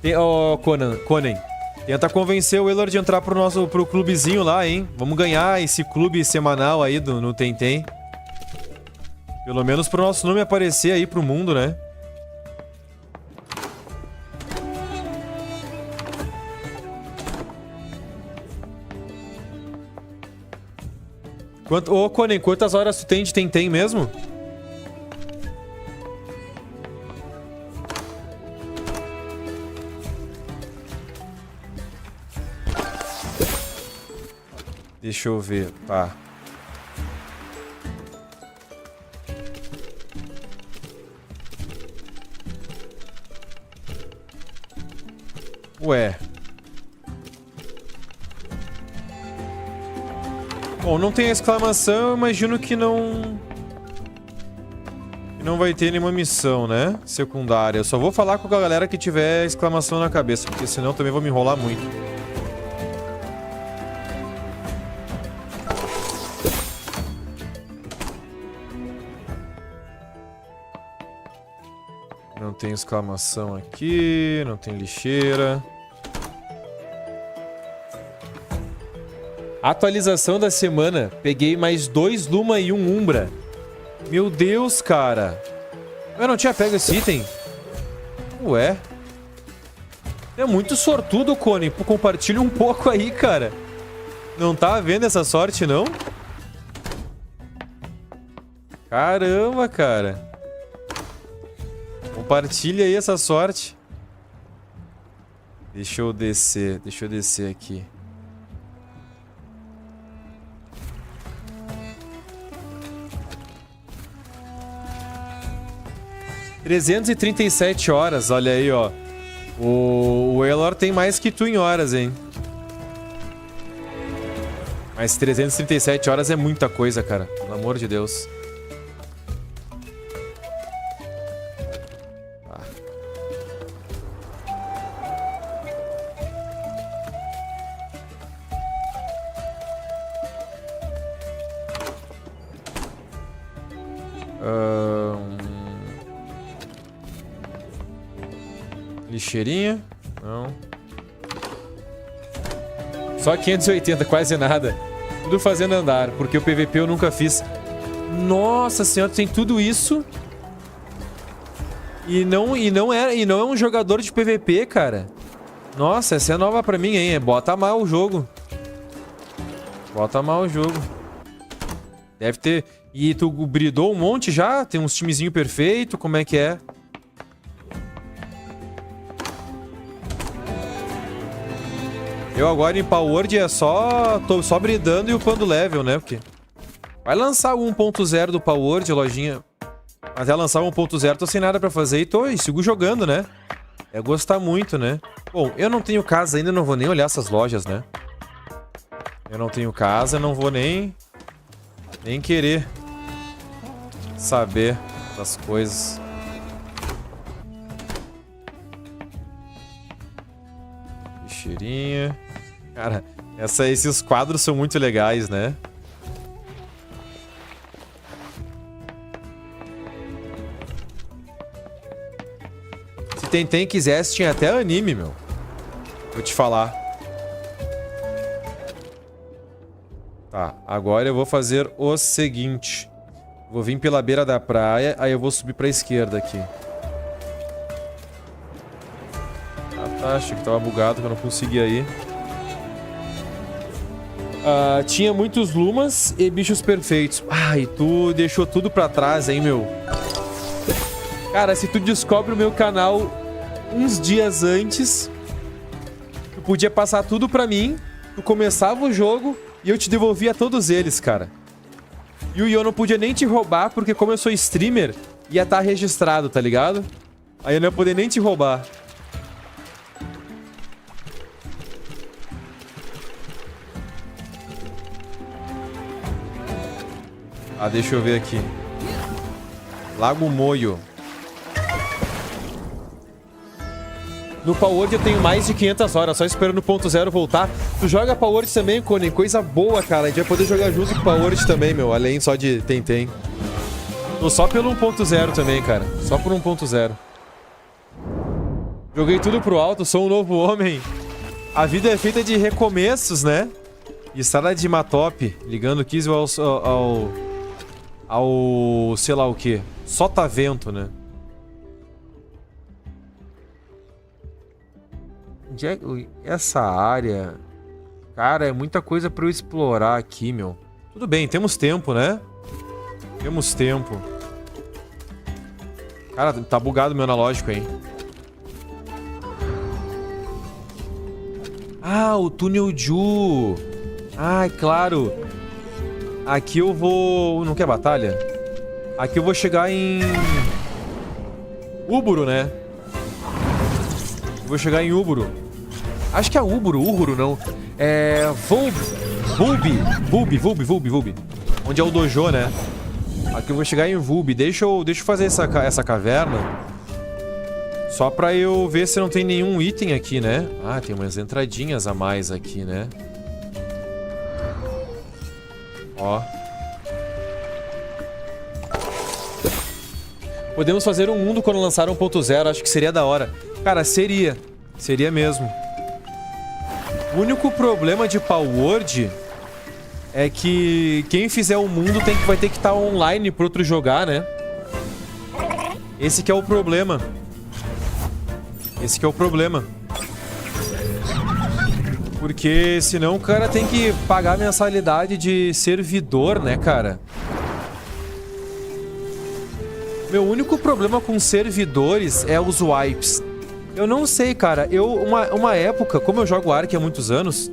Tem, Conan. Tenta convencer o Elor de entrar pro clubezinho lá, hein. Vamos ganhar esse clube semanal aí no Tentem. Pelo menos pro nosso nome aparecer aí pro mundo, né? Ô, Conan, quantas horas tu tem de Tentem mesmo? Deixa eu ver, tá. Ué. Bom, não tem a exclamação, eu imagino que não vai ter nenhuma missão, né? Secundária. Eu só vou falar com a galera que tiver exclamação na cabeça, porque senão também vou me enrolar muito. Não tem exclamação aqui, não tem lixeira. Atualização da semana. Peguei mais 2 Luma e 1 Umbra. Meu Deus, cara. Eu não tinha pego esse item? Ué. É muito sortudo, Conan. Compartilha um pouco aí, cara. Não tá vendo essa sorte, não? Caramba, cara. Compartilha aí essa sorte. Deixa eu descer aqui. ...337 horas, olha aí, ó. O Elor tem mais que tu em horas, hein? Mas 337 horas é muita coisa, cara. Pelo amor de Deus. Lixeirinha? Não. Só 580, quase nada. Tudo fazendo andar, porque o PVP eu nunca fiz. Nossa senhora, tem tudo isso. E não é um jogador de PVP, cara. Nossa, essa é nova pra mim, hein? Bota mal o jogo. Bota mal o jogo. Deve ter... E tu bridou um monte já? Tem uns timezinho perfeito? Como é que é? Eu agora em Power é só... Tô só bridando e upando level, né? Porque... Vai lançar o 1.0 do Power, lojinha. Até lançar o 1.0 tô sem nada pra fazer e sigo jogando, né? É gostar muito, né? Bom, eu não tenho casa ainda, não vou nem olhar essas lojas, né? Eu não tenho casa, não vou nem querer saber das coisas. Lixeirinha. Cara, esses quadros são muito legais, né? Se Tentem quisesse, tinha até anime, meu. Vou te falar. Tá, agora eu vou fazer o seguinte. Vou vir pela beira da praia, aí eu vou subir pra esquerda aqui. Ah, tá, achei que tava bugado, que eu não conseguia ir. Tinha muitos lumas e bichos perfeitos. Ai, tu deixou tudo pra trás, hein, meu? Cara, se tu descobre o meu canal uns dias antes, tu podia passar tudo pra mim, tu começava o jogo e eu te devolvia todos eles, cara. E eu não podia nem te roubar, porque como eu sou streamer, ia estar registrado, tá ligado? Aí eu não ia poder nem te roubar. Deixa eu ver aqui. Lago Moio. No Palworld eu tenho mais de 500 horas, só esperando o ponto zero voltar. Tu joga Palworld também, Conan? Coisa boa, cara. A gente vai poder jogar junto com o Palworld também, meu. Além só de Tem. Tô só pelo 1.0 também, cara. Só por 1.0. Joguei tudo pro alto, sou um novo homem. A vida é feita de recomeços, né? Estrada de Matop, ligando o Kiesel ao sei lá o que. Sotavento, né? Essa área... Cara, é muita coisa pra eu explorar aqui, meu. Tudo bem, temos tempo, né? Temos tempo. Cara, tá bugado o meu analógico, hein? Ah, o túnel Ju. Ah, claro. Aqui eu vou... Não quer batalha? Aqui eu vou chegar em... Uburo, né? Eu vou chegar em Uburo. Acho que é Uburo, Uhuru não. É... Vulbi. Onde é o dojo, né? Aqui eu vou chegar em Vulbi. Deixa eu fazer essa caverna. Só pra eu ver se não tem nenhum item aqui, né? Ah, tem umas entradinhas a mais aqui, né? Ó. Podemos fazer um mundo quando lançar 1.0. Acho que seria da hora. Cara, seria. Seria mesmo. O único problema de Palworld é que quem fizer o mundo vai ter que estar online pro outro jogar, né? Esse que é o problema. Esse que é o problema. Porque senão o cara tem que pagar mensalidade de servidor, né, cara? Meu único problema com servidores é os wipes. Eu não sei, cara. Uma época, como eu jogo Ark há muitos anos,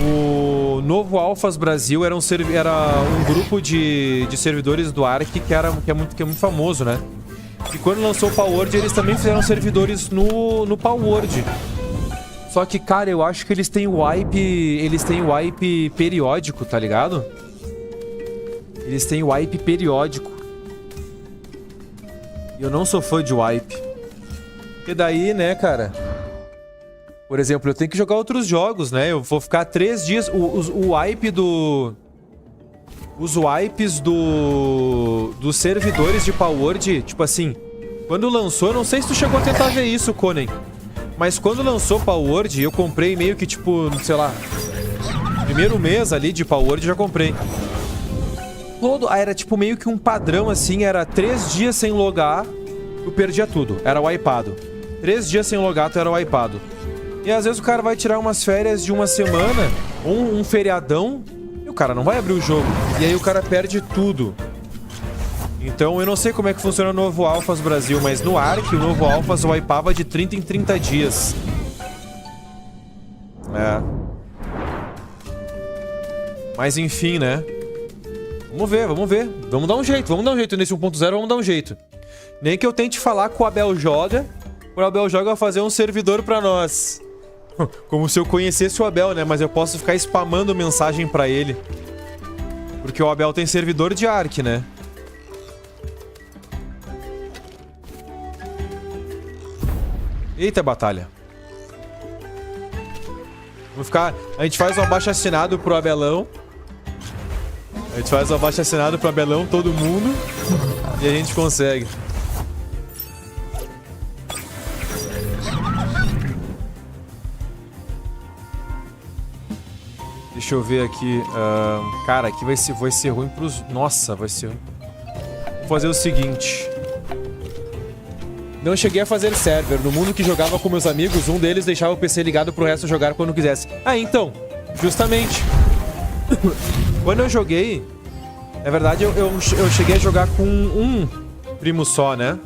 o Novo Alphas Brasil era um grupo de servidores do Ark que é muito famoso, né? E quando lançou o Palworld, eles também fizeram servidores no Palworld. Só que, cara, eu acho que eles têm wipe periódico, tá ligado? Eles têm wipe periódico. E eu não sou fã de wipe. Porque daí, né, cara... Por exemplo, eu tenho que jogar outros jogos, né? Eu vou ficar 3 dias... O wipe do... Os wipes dos servidores de Palworld, tipo assim... Quando lançou, eu não sei se tu chegou a tentar ver isso, Conan. Mas quando lançou Palworld, eu comprei meio que tipo, sei lá... Primeiro mês ali de Palworld, já comprei. Era tipo meio que um padrão assim, era 3 dias sem logar, tu perdia tudo, era wipeado. 3 dias sem logar, tu era wipeado. E às vezes o cara vai tirar umas férias de uma semana, ou um feriadão, e o cara não vai abrir o jogo. E aí o cara perde tudo. Então eu não sei como é que funciona o Novo Alphas Brasil, mas no Ark o Novo Alphas wipeava de 30 em 30 dias. É. Mas enfim, né? Vamos ver. Vamos dar um jeito nesse 1.0, vamos dar um jeito. Nem que eu tente falar com o Abel Joga, o Abel Joga fazer um servidor pra nós. Como se eu conhecesse o Abel, né? Mas eu posso ficar spamando mensagem pra ele. Porque o Abel tem servidor de Ark, né? Eita, batalha. Vamos ficar... A gente faz um abaixo-assinado pro Abelão. A gente faz um abaixo-assinado pro Abelão, todo mundo. E a gente consegue. Deixa eu ver aqui. Cara, aqui vai ser ruim pros... Nossa, vai ser ruim. Vou fazer o seguinte. Não cheguei a fazer server. No mundo que jogava com meus amigos, um deles deixava o PC ligado pro resto jogar quando quisesse. Ah, então. Justamente. Quando eu joguei... Na verdade, eu cheguei a jogar com um primo só, né?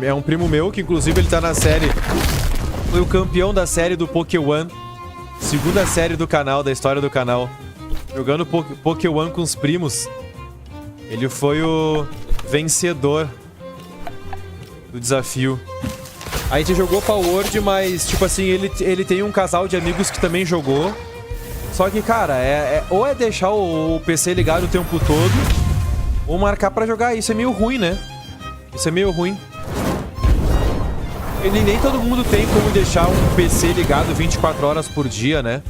É um primo meu, que inclusive ele tá na série... Foi o campeão da série do Pokémon. Segunda série do canal, da história do canal. Jogando Pokémon com os primos. Ele foi o vencedor do desafio. A gente jogou Palworld, mas, tipo assim, ele tem um casal de amigos que também jogou. Só que, cara, ou é deixar o PC ligado o tempo todo, ou marcar pra jogar. Isso é meio ruim, né? Isso é meio ruim. Ele nem todo mundo tem como deixar um PC ligado 24 horas por dia, né?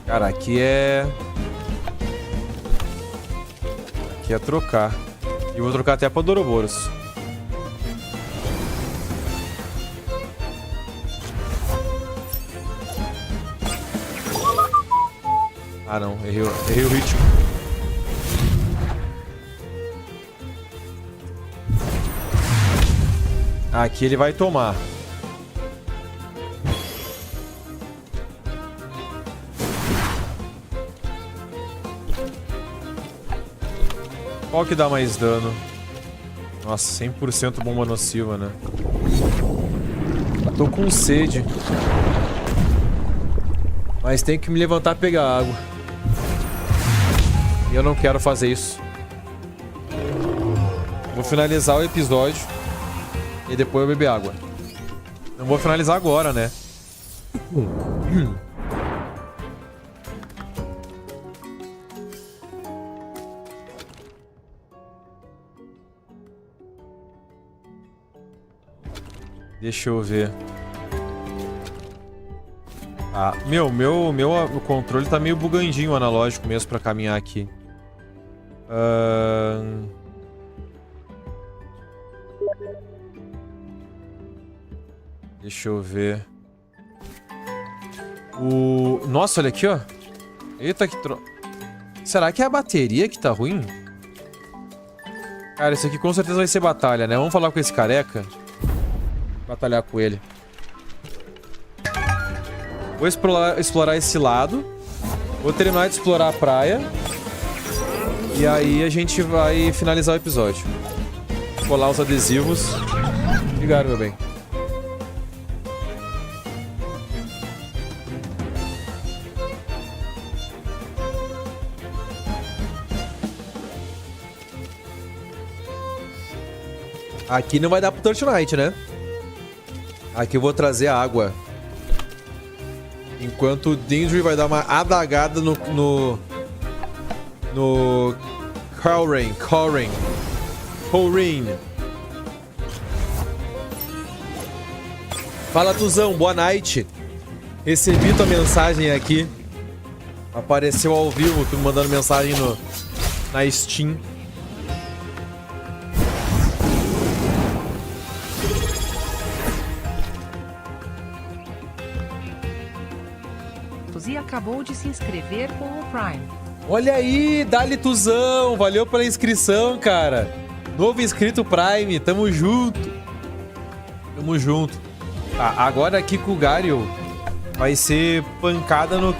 Cara, aqui é trocar. E eu vou trocar até pra Doroboros. Ah, não. Errei o ritmo. Aqui ele vai tomar. Qual que dá mais dano? Nossa, 100% bomba nociva, né? Tô com sede. Mas tenho que me levantar e pegar água. E eu não quero fazer isso. Vou finalizar o episódio. E depois eu beber água. Não vou finalizar agora, né? Deixa eu ver. Ah, meu controle tá meio bugandinho o analógico mesmo pra caminhar aqui. Deixa eu ver. Nossa, olha aqui, ó. Eita, que Será que é a bateria que tá ruim? Cara, isso aqui com certeza vai ser batalha, né? Vamos falar com esse careca. Batalhar com ele. Vou explorar esse lado. Vou terminar de explorar a praia. E aí a gente vai finalizar o episódio. Colar os adesivos. Obrigado, meu bem. Aqui não vai dar pro Torchlight, né? Aqui eu vou trazer a água. Enquanto o Dindry vai dar uma adagada no Colrain. Fala, Tuzão, boa night. Recebi tua mensagem aqui. Apareceu ao vivo, tu me mandando mensagem na Steam. E acabou de se inscrever com o Prime. Olha aí, Dali Tuzão, valeu pela inscrição, cara. Novo inscrito Prime, tamo junto. Tamo junto. Tá, agora aqui com o Gario vai ser pancada no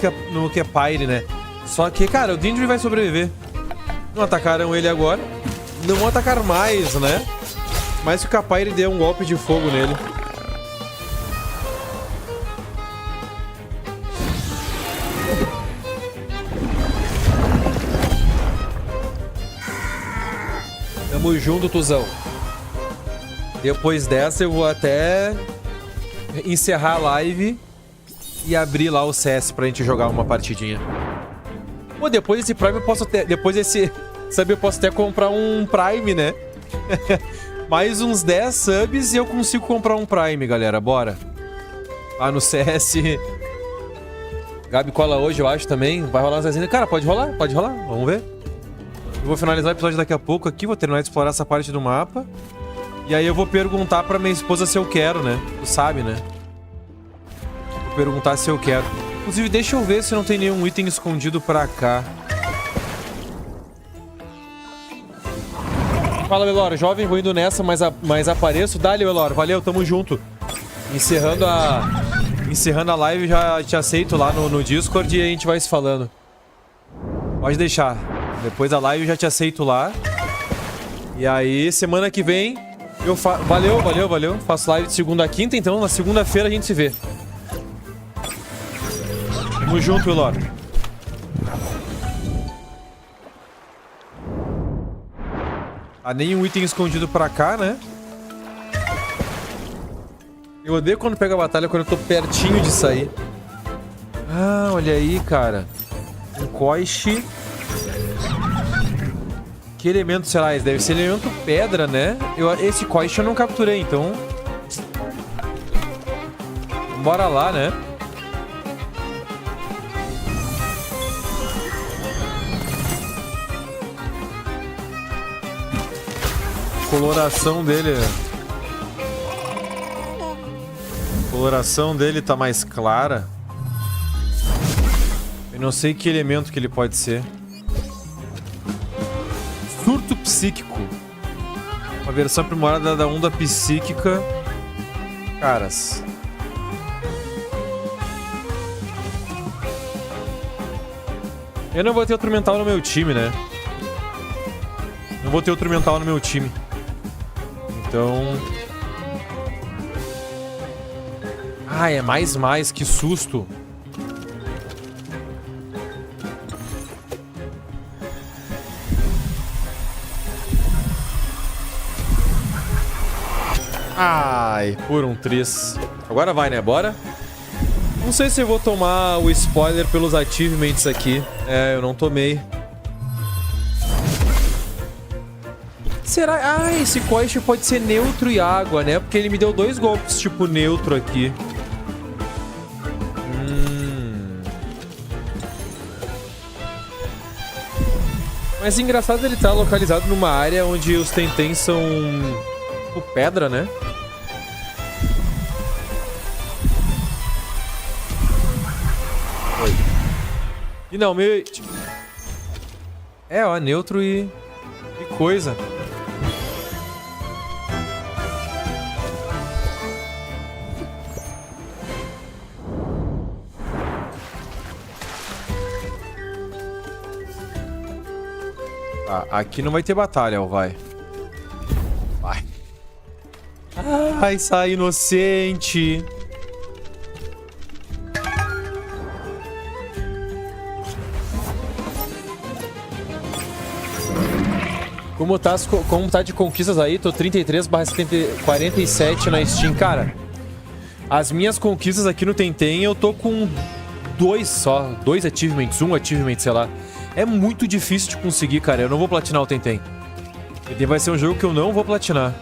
Kepire, né? Só que, cara, o Dindry vai sobreviver. Não atacaram ele agora. Não vão atacar mais, né? Mas o Kepire deu um golpe de fogo nele. Tamo junto, Tuzão. Depois dessa eu vou até encerrar a live e abrir lá o CS pra gente jogar uma partidinha. Pô, depois desse Prime eu posso até... Depois desse sub eu posso até comprar um Prime, né? Mais uns 10 subs e eu consigo comprar um Prime, galera. Bora. Lá no CS. Gabi cola hoje, eu acho, também. Vai rolar umas resenhas. Cara, pode rolar. Vamos ver. Eu vou finalizar o episódio daqui a pouco aqui, vou terminar de explorar essa parte do mapa. E aí eu vou perguntar pra minha esposa se eu quero, né? Tu sabe, né? Vou perguntar se eu quero. Inclusive, deixa eu ver se não tem nenhum item escondido pra cá. Fala, Velor. Jovem, vou indo nessa, mas apareço. Dali, Velor. Valeu, tamo junto. Encerrando a live, já te aceito lá no Discord e a gente vai se falando. Pode deixar. Depois da live eu já te aceito lá. E aí, semana que vem eu faço... Valeu. Faço live de segunda a quinta, então na segunda-feira a gente se vê. Tamo junto, Elor. Ah, nenhum item escondido pra cá, né? Eu odeio quando pega a batalha, quando eu tô pertinho de sair. Ah, olha aí, cara. Um coiche. Que elemento será esse? Deve ser elemento pedra, né? Esse Koish eu não capturei, então... Bora lá, né? Coloração dele... A coloração dele tá mais clara. Eu não sei que elemento que ele pode ser. Surto psíquico. Uma versão aprimorada da onda psíquica. Caras. Eu não vou ter outro mental no meu time, né? Não vou ter outro mental no meu time. Então... Ah, é mais, que susto. Ai, por um triz. Agora vai, né? Bora? Não sei se eu vou tomar o spoiler pelos achievements aqui. É, eu não tomei. Será? Ah, esse Koish pode ser neutro e água, né? Porque ele me deu 2 golpes tipo neutro aqui. Mas engraçado ele tá localizado numa área onde os Tentens são... tipo pedra, né? Oi. Finalmente. É, ó, neutro e... que coisa. Tá, aqui não vai ter batalha, ó, vai. Vai. Ai, sai inocente. Como tá de conquistas aí? Tô 33/47 na Steam. Cara, as minhas conquistas aqui no Tenten eu tô com 2 só. 2 achievements, 1 achievement, sei lá. É muito difícil de conseguir, cara. Eu não vou platinar o Tenten. Tenten vai ser um jogo que eu não vou platinar.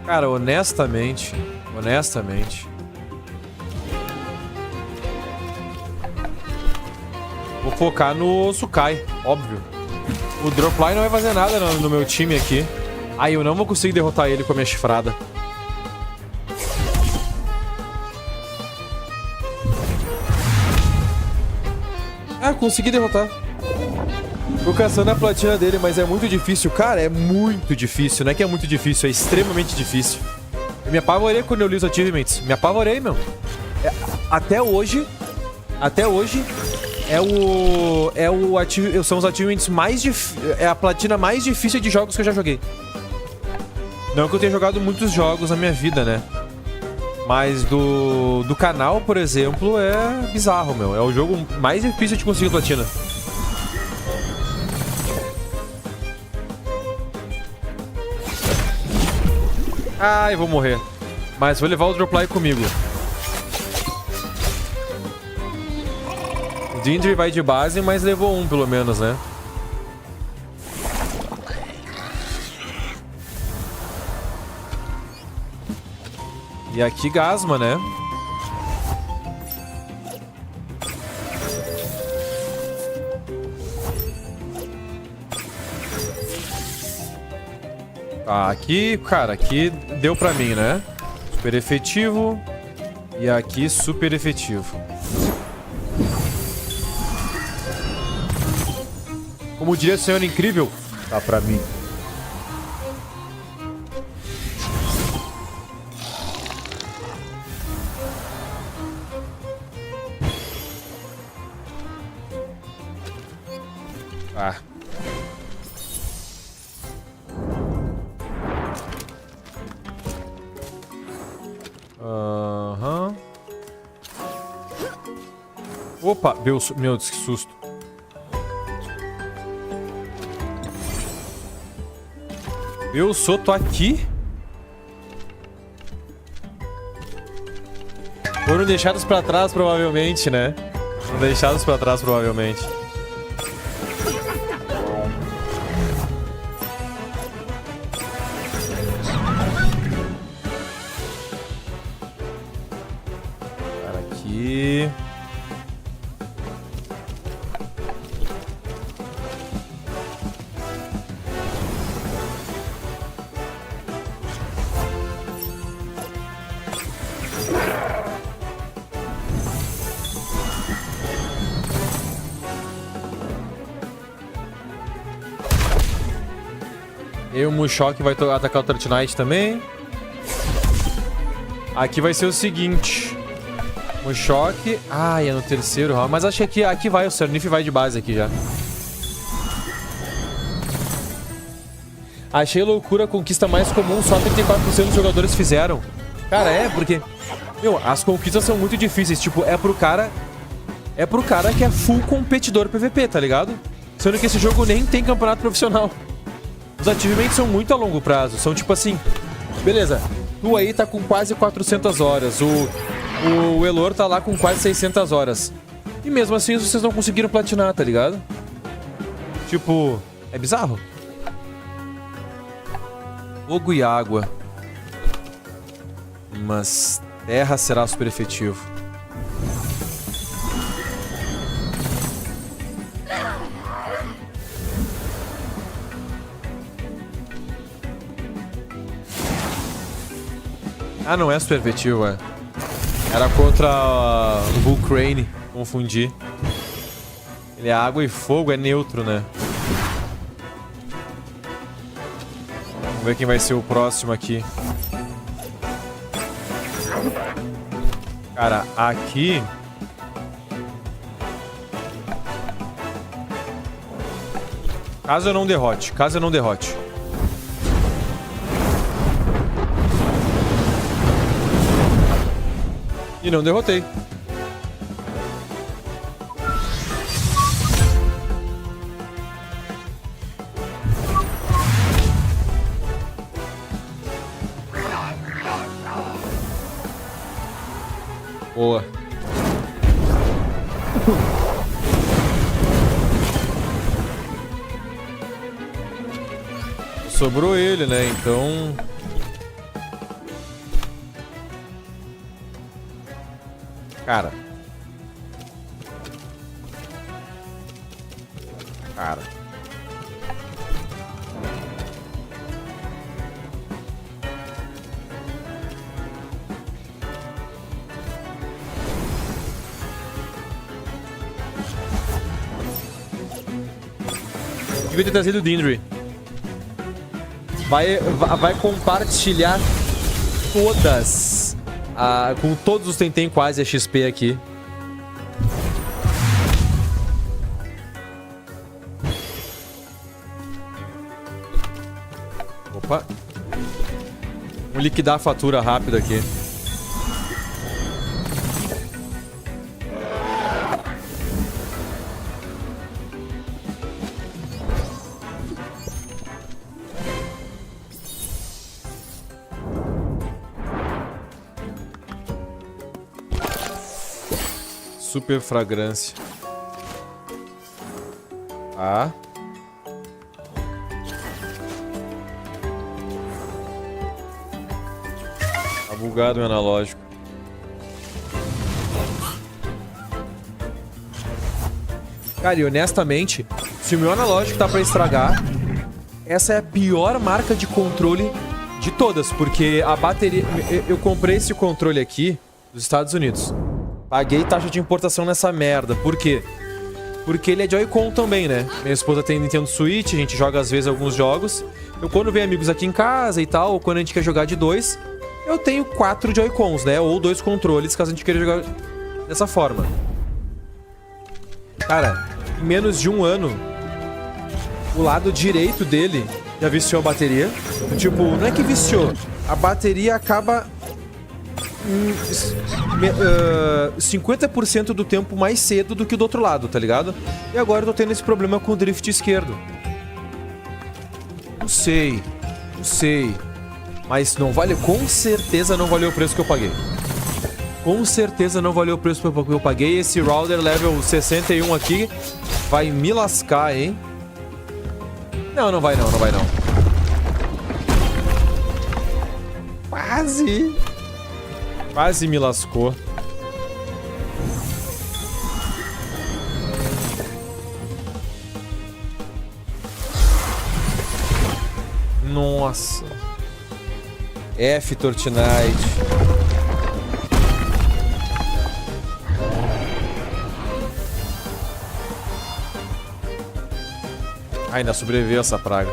Cara, honestamente... vou focar no Sukai, óbvio. O Dropline não vai fazer nada no meu time aqui. Ai, eu não vou conseguir derrotar ele com a minha chifrada. Ah, consegui derrotar. Tô caçando a platina dele, mas é muito difícil. Cara, é muito difícil. Não é que é muito difícil, é extremamente difícil. Eu me apavorei quando eu li os achievements. Me apavorei, meu. Até hoje... são os achievements mais difíceis. É a platina mais difícil de jogos que eu já joguei. Não que eu tenha jogado muitos jogos na minha vida, né? Mas do canal, por exemplo, é bizarro, meu. É o jogo mais difícil de conseguir platina. Ai, vou morrer. Mas vou levar o Dropline comigo. O Dindri vai de base, mas levou 1 pelo menos, né? E aqui Gasma, né? Tá, aqui, cara, aqui deu pra mim, né? Super efetivo. E aqui super efetivo. Como diria o Senhor Incrível, tá pra mim. Ah. Aham. Opa, meu Deus, que susto. Eu tô aqui. Por Foram deixados pra trás, provavelmente, né? Foram deixados pra trás, provavelmente. Cara, aqui... E o Mushok vai atacar o Turtle Knight também. Aqui vai ser o seguinte. Mushok... Ah, é no terceiro round. Mas acho que aqui vai, o Cernif vai de base aqui já. Achei loucura a conquista mais comum, só 34% dos jogadores fizeram. Cara, é porque... Meu, as conquistas são muito difíceis. Tipo, é pro cara que é full competidor PVP, tá ligado? Sendo que esse jogo nem tem campeonato profissional. Os achievements são muito a longo prazo. São tipo assim... Beleza, tu aí tá com quase 400 horas. O Elor tá lá com quase 600 horas. E mesmo assim vocês não conseguiram platinar, tá ligado? Tipo... É bizarro. Fogo e água. Mas... Terra será super efetivo. Ah, não é super efetivo, é. Era contra o Vulcrane. Confundi. Ele é água e fogo, é neutro, né? Vamos ver quem vai ser o próximo aqui. Cara, aqui... Caso eu não derrote. E não derrotei. Boa. Sobrou ele, né? Então... Cara. Devia ter trazido o Dindri. Vai compartilhar todas. Com todos os Tentem quase a XP aqui. Opa. Vamos liquidar a fatura rápido aqui. Super fragrância. Tá. Tá bugado o analógico. Cara, e honestamente, se o meu analógico tá pra estragar, essa é a pior marca de controle de todas, porque a bateria... Eu comprei esse controle aqui dos Estados Unidos. Paguei taxa de importação nessa merda. Por quê? Porque ele é Joy-Con também, né? Minha esposa tem Nintendo Switch, a gente joga às vezes alguns jogos. Eu, quando vem amigos aqui em casa e tal, ou quando a gente quer jogar de dois, eu tenho 4 Joy-Cons, né? Ou 2 controles, caso a gente queira jogar dessa forma. Cara, em menos de um ano, o lado direito dele já viciou a bateria. Tipo, não é que viciou. A bateria acaba... 50% do tempo mais cedo do que do outro lado, tá ligado? E agora eu tô tendo esse problema com o drift esquerdo. Não sei. Mas não vale, com certeza não valeu o preço que eu paguei. Com certeza não valeu o preço que eu paguei. Esse Router level 61 aqui vai me lascar, hein? Não, não vai não, não vai não. Quase. Quase me lascou. Nossa. F Tortinite. Ainda sobreviveu essa praga.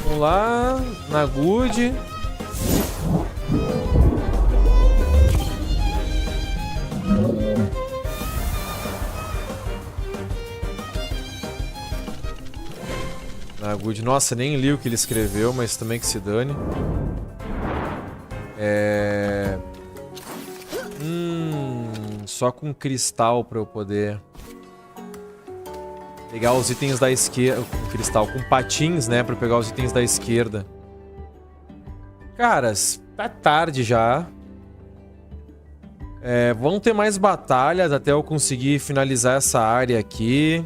Vamos lá, na good. Na good. Nossa, nem li o que ele escreveu, mas também que se dane. Só com cristal pra eu poder pegar os itens da esquerda. Cristal com patins, né? Pra pegar os itens da esquerda. Caras, tá tarde já. Vão ter mais batalhas até eu conseguir finalizar essa área aqui.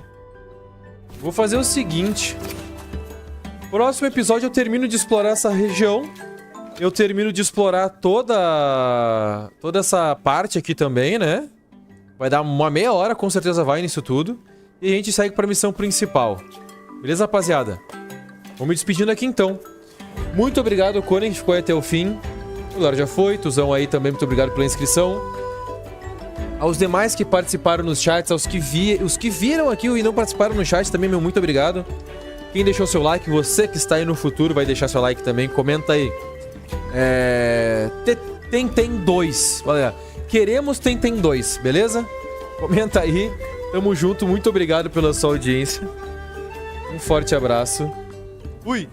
Vou fazer o seguinte. Próximo episódio eu termino de explorar essa região. Eu termino de explorar toda essa parte aqui também, né? Vai dar uma meia hora, com certeza vai nisso tudo. E a gente segue pra missão principal. Beleza, rapaziada? Vou me despedindo aqui, então. Muito obrigado, Conan, que ficou aí até o fim. O Lar já foi. Tuzão aí também, muito obrigado pela inscrição. Aos demais que participaram nos chats, os que viram aqui e não participaram no chat também, meu muito obrigado. Quem deixou seu like, você que está aí no futuro, vai deixar seu like também. Comenta aí. Tentem 2. Olha, queremos Tentem 2, beleza? Comenta aí. Tamo junto, muito obrigado pela sua audiência. Um forte abraço. Fui!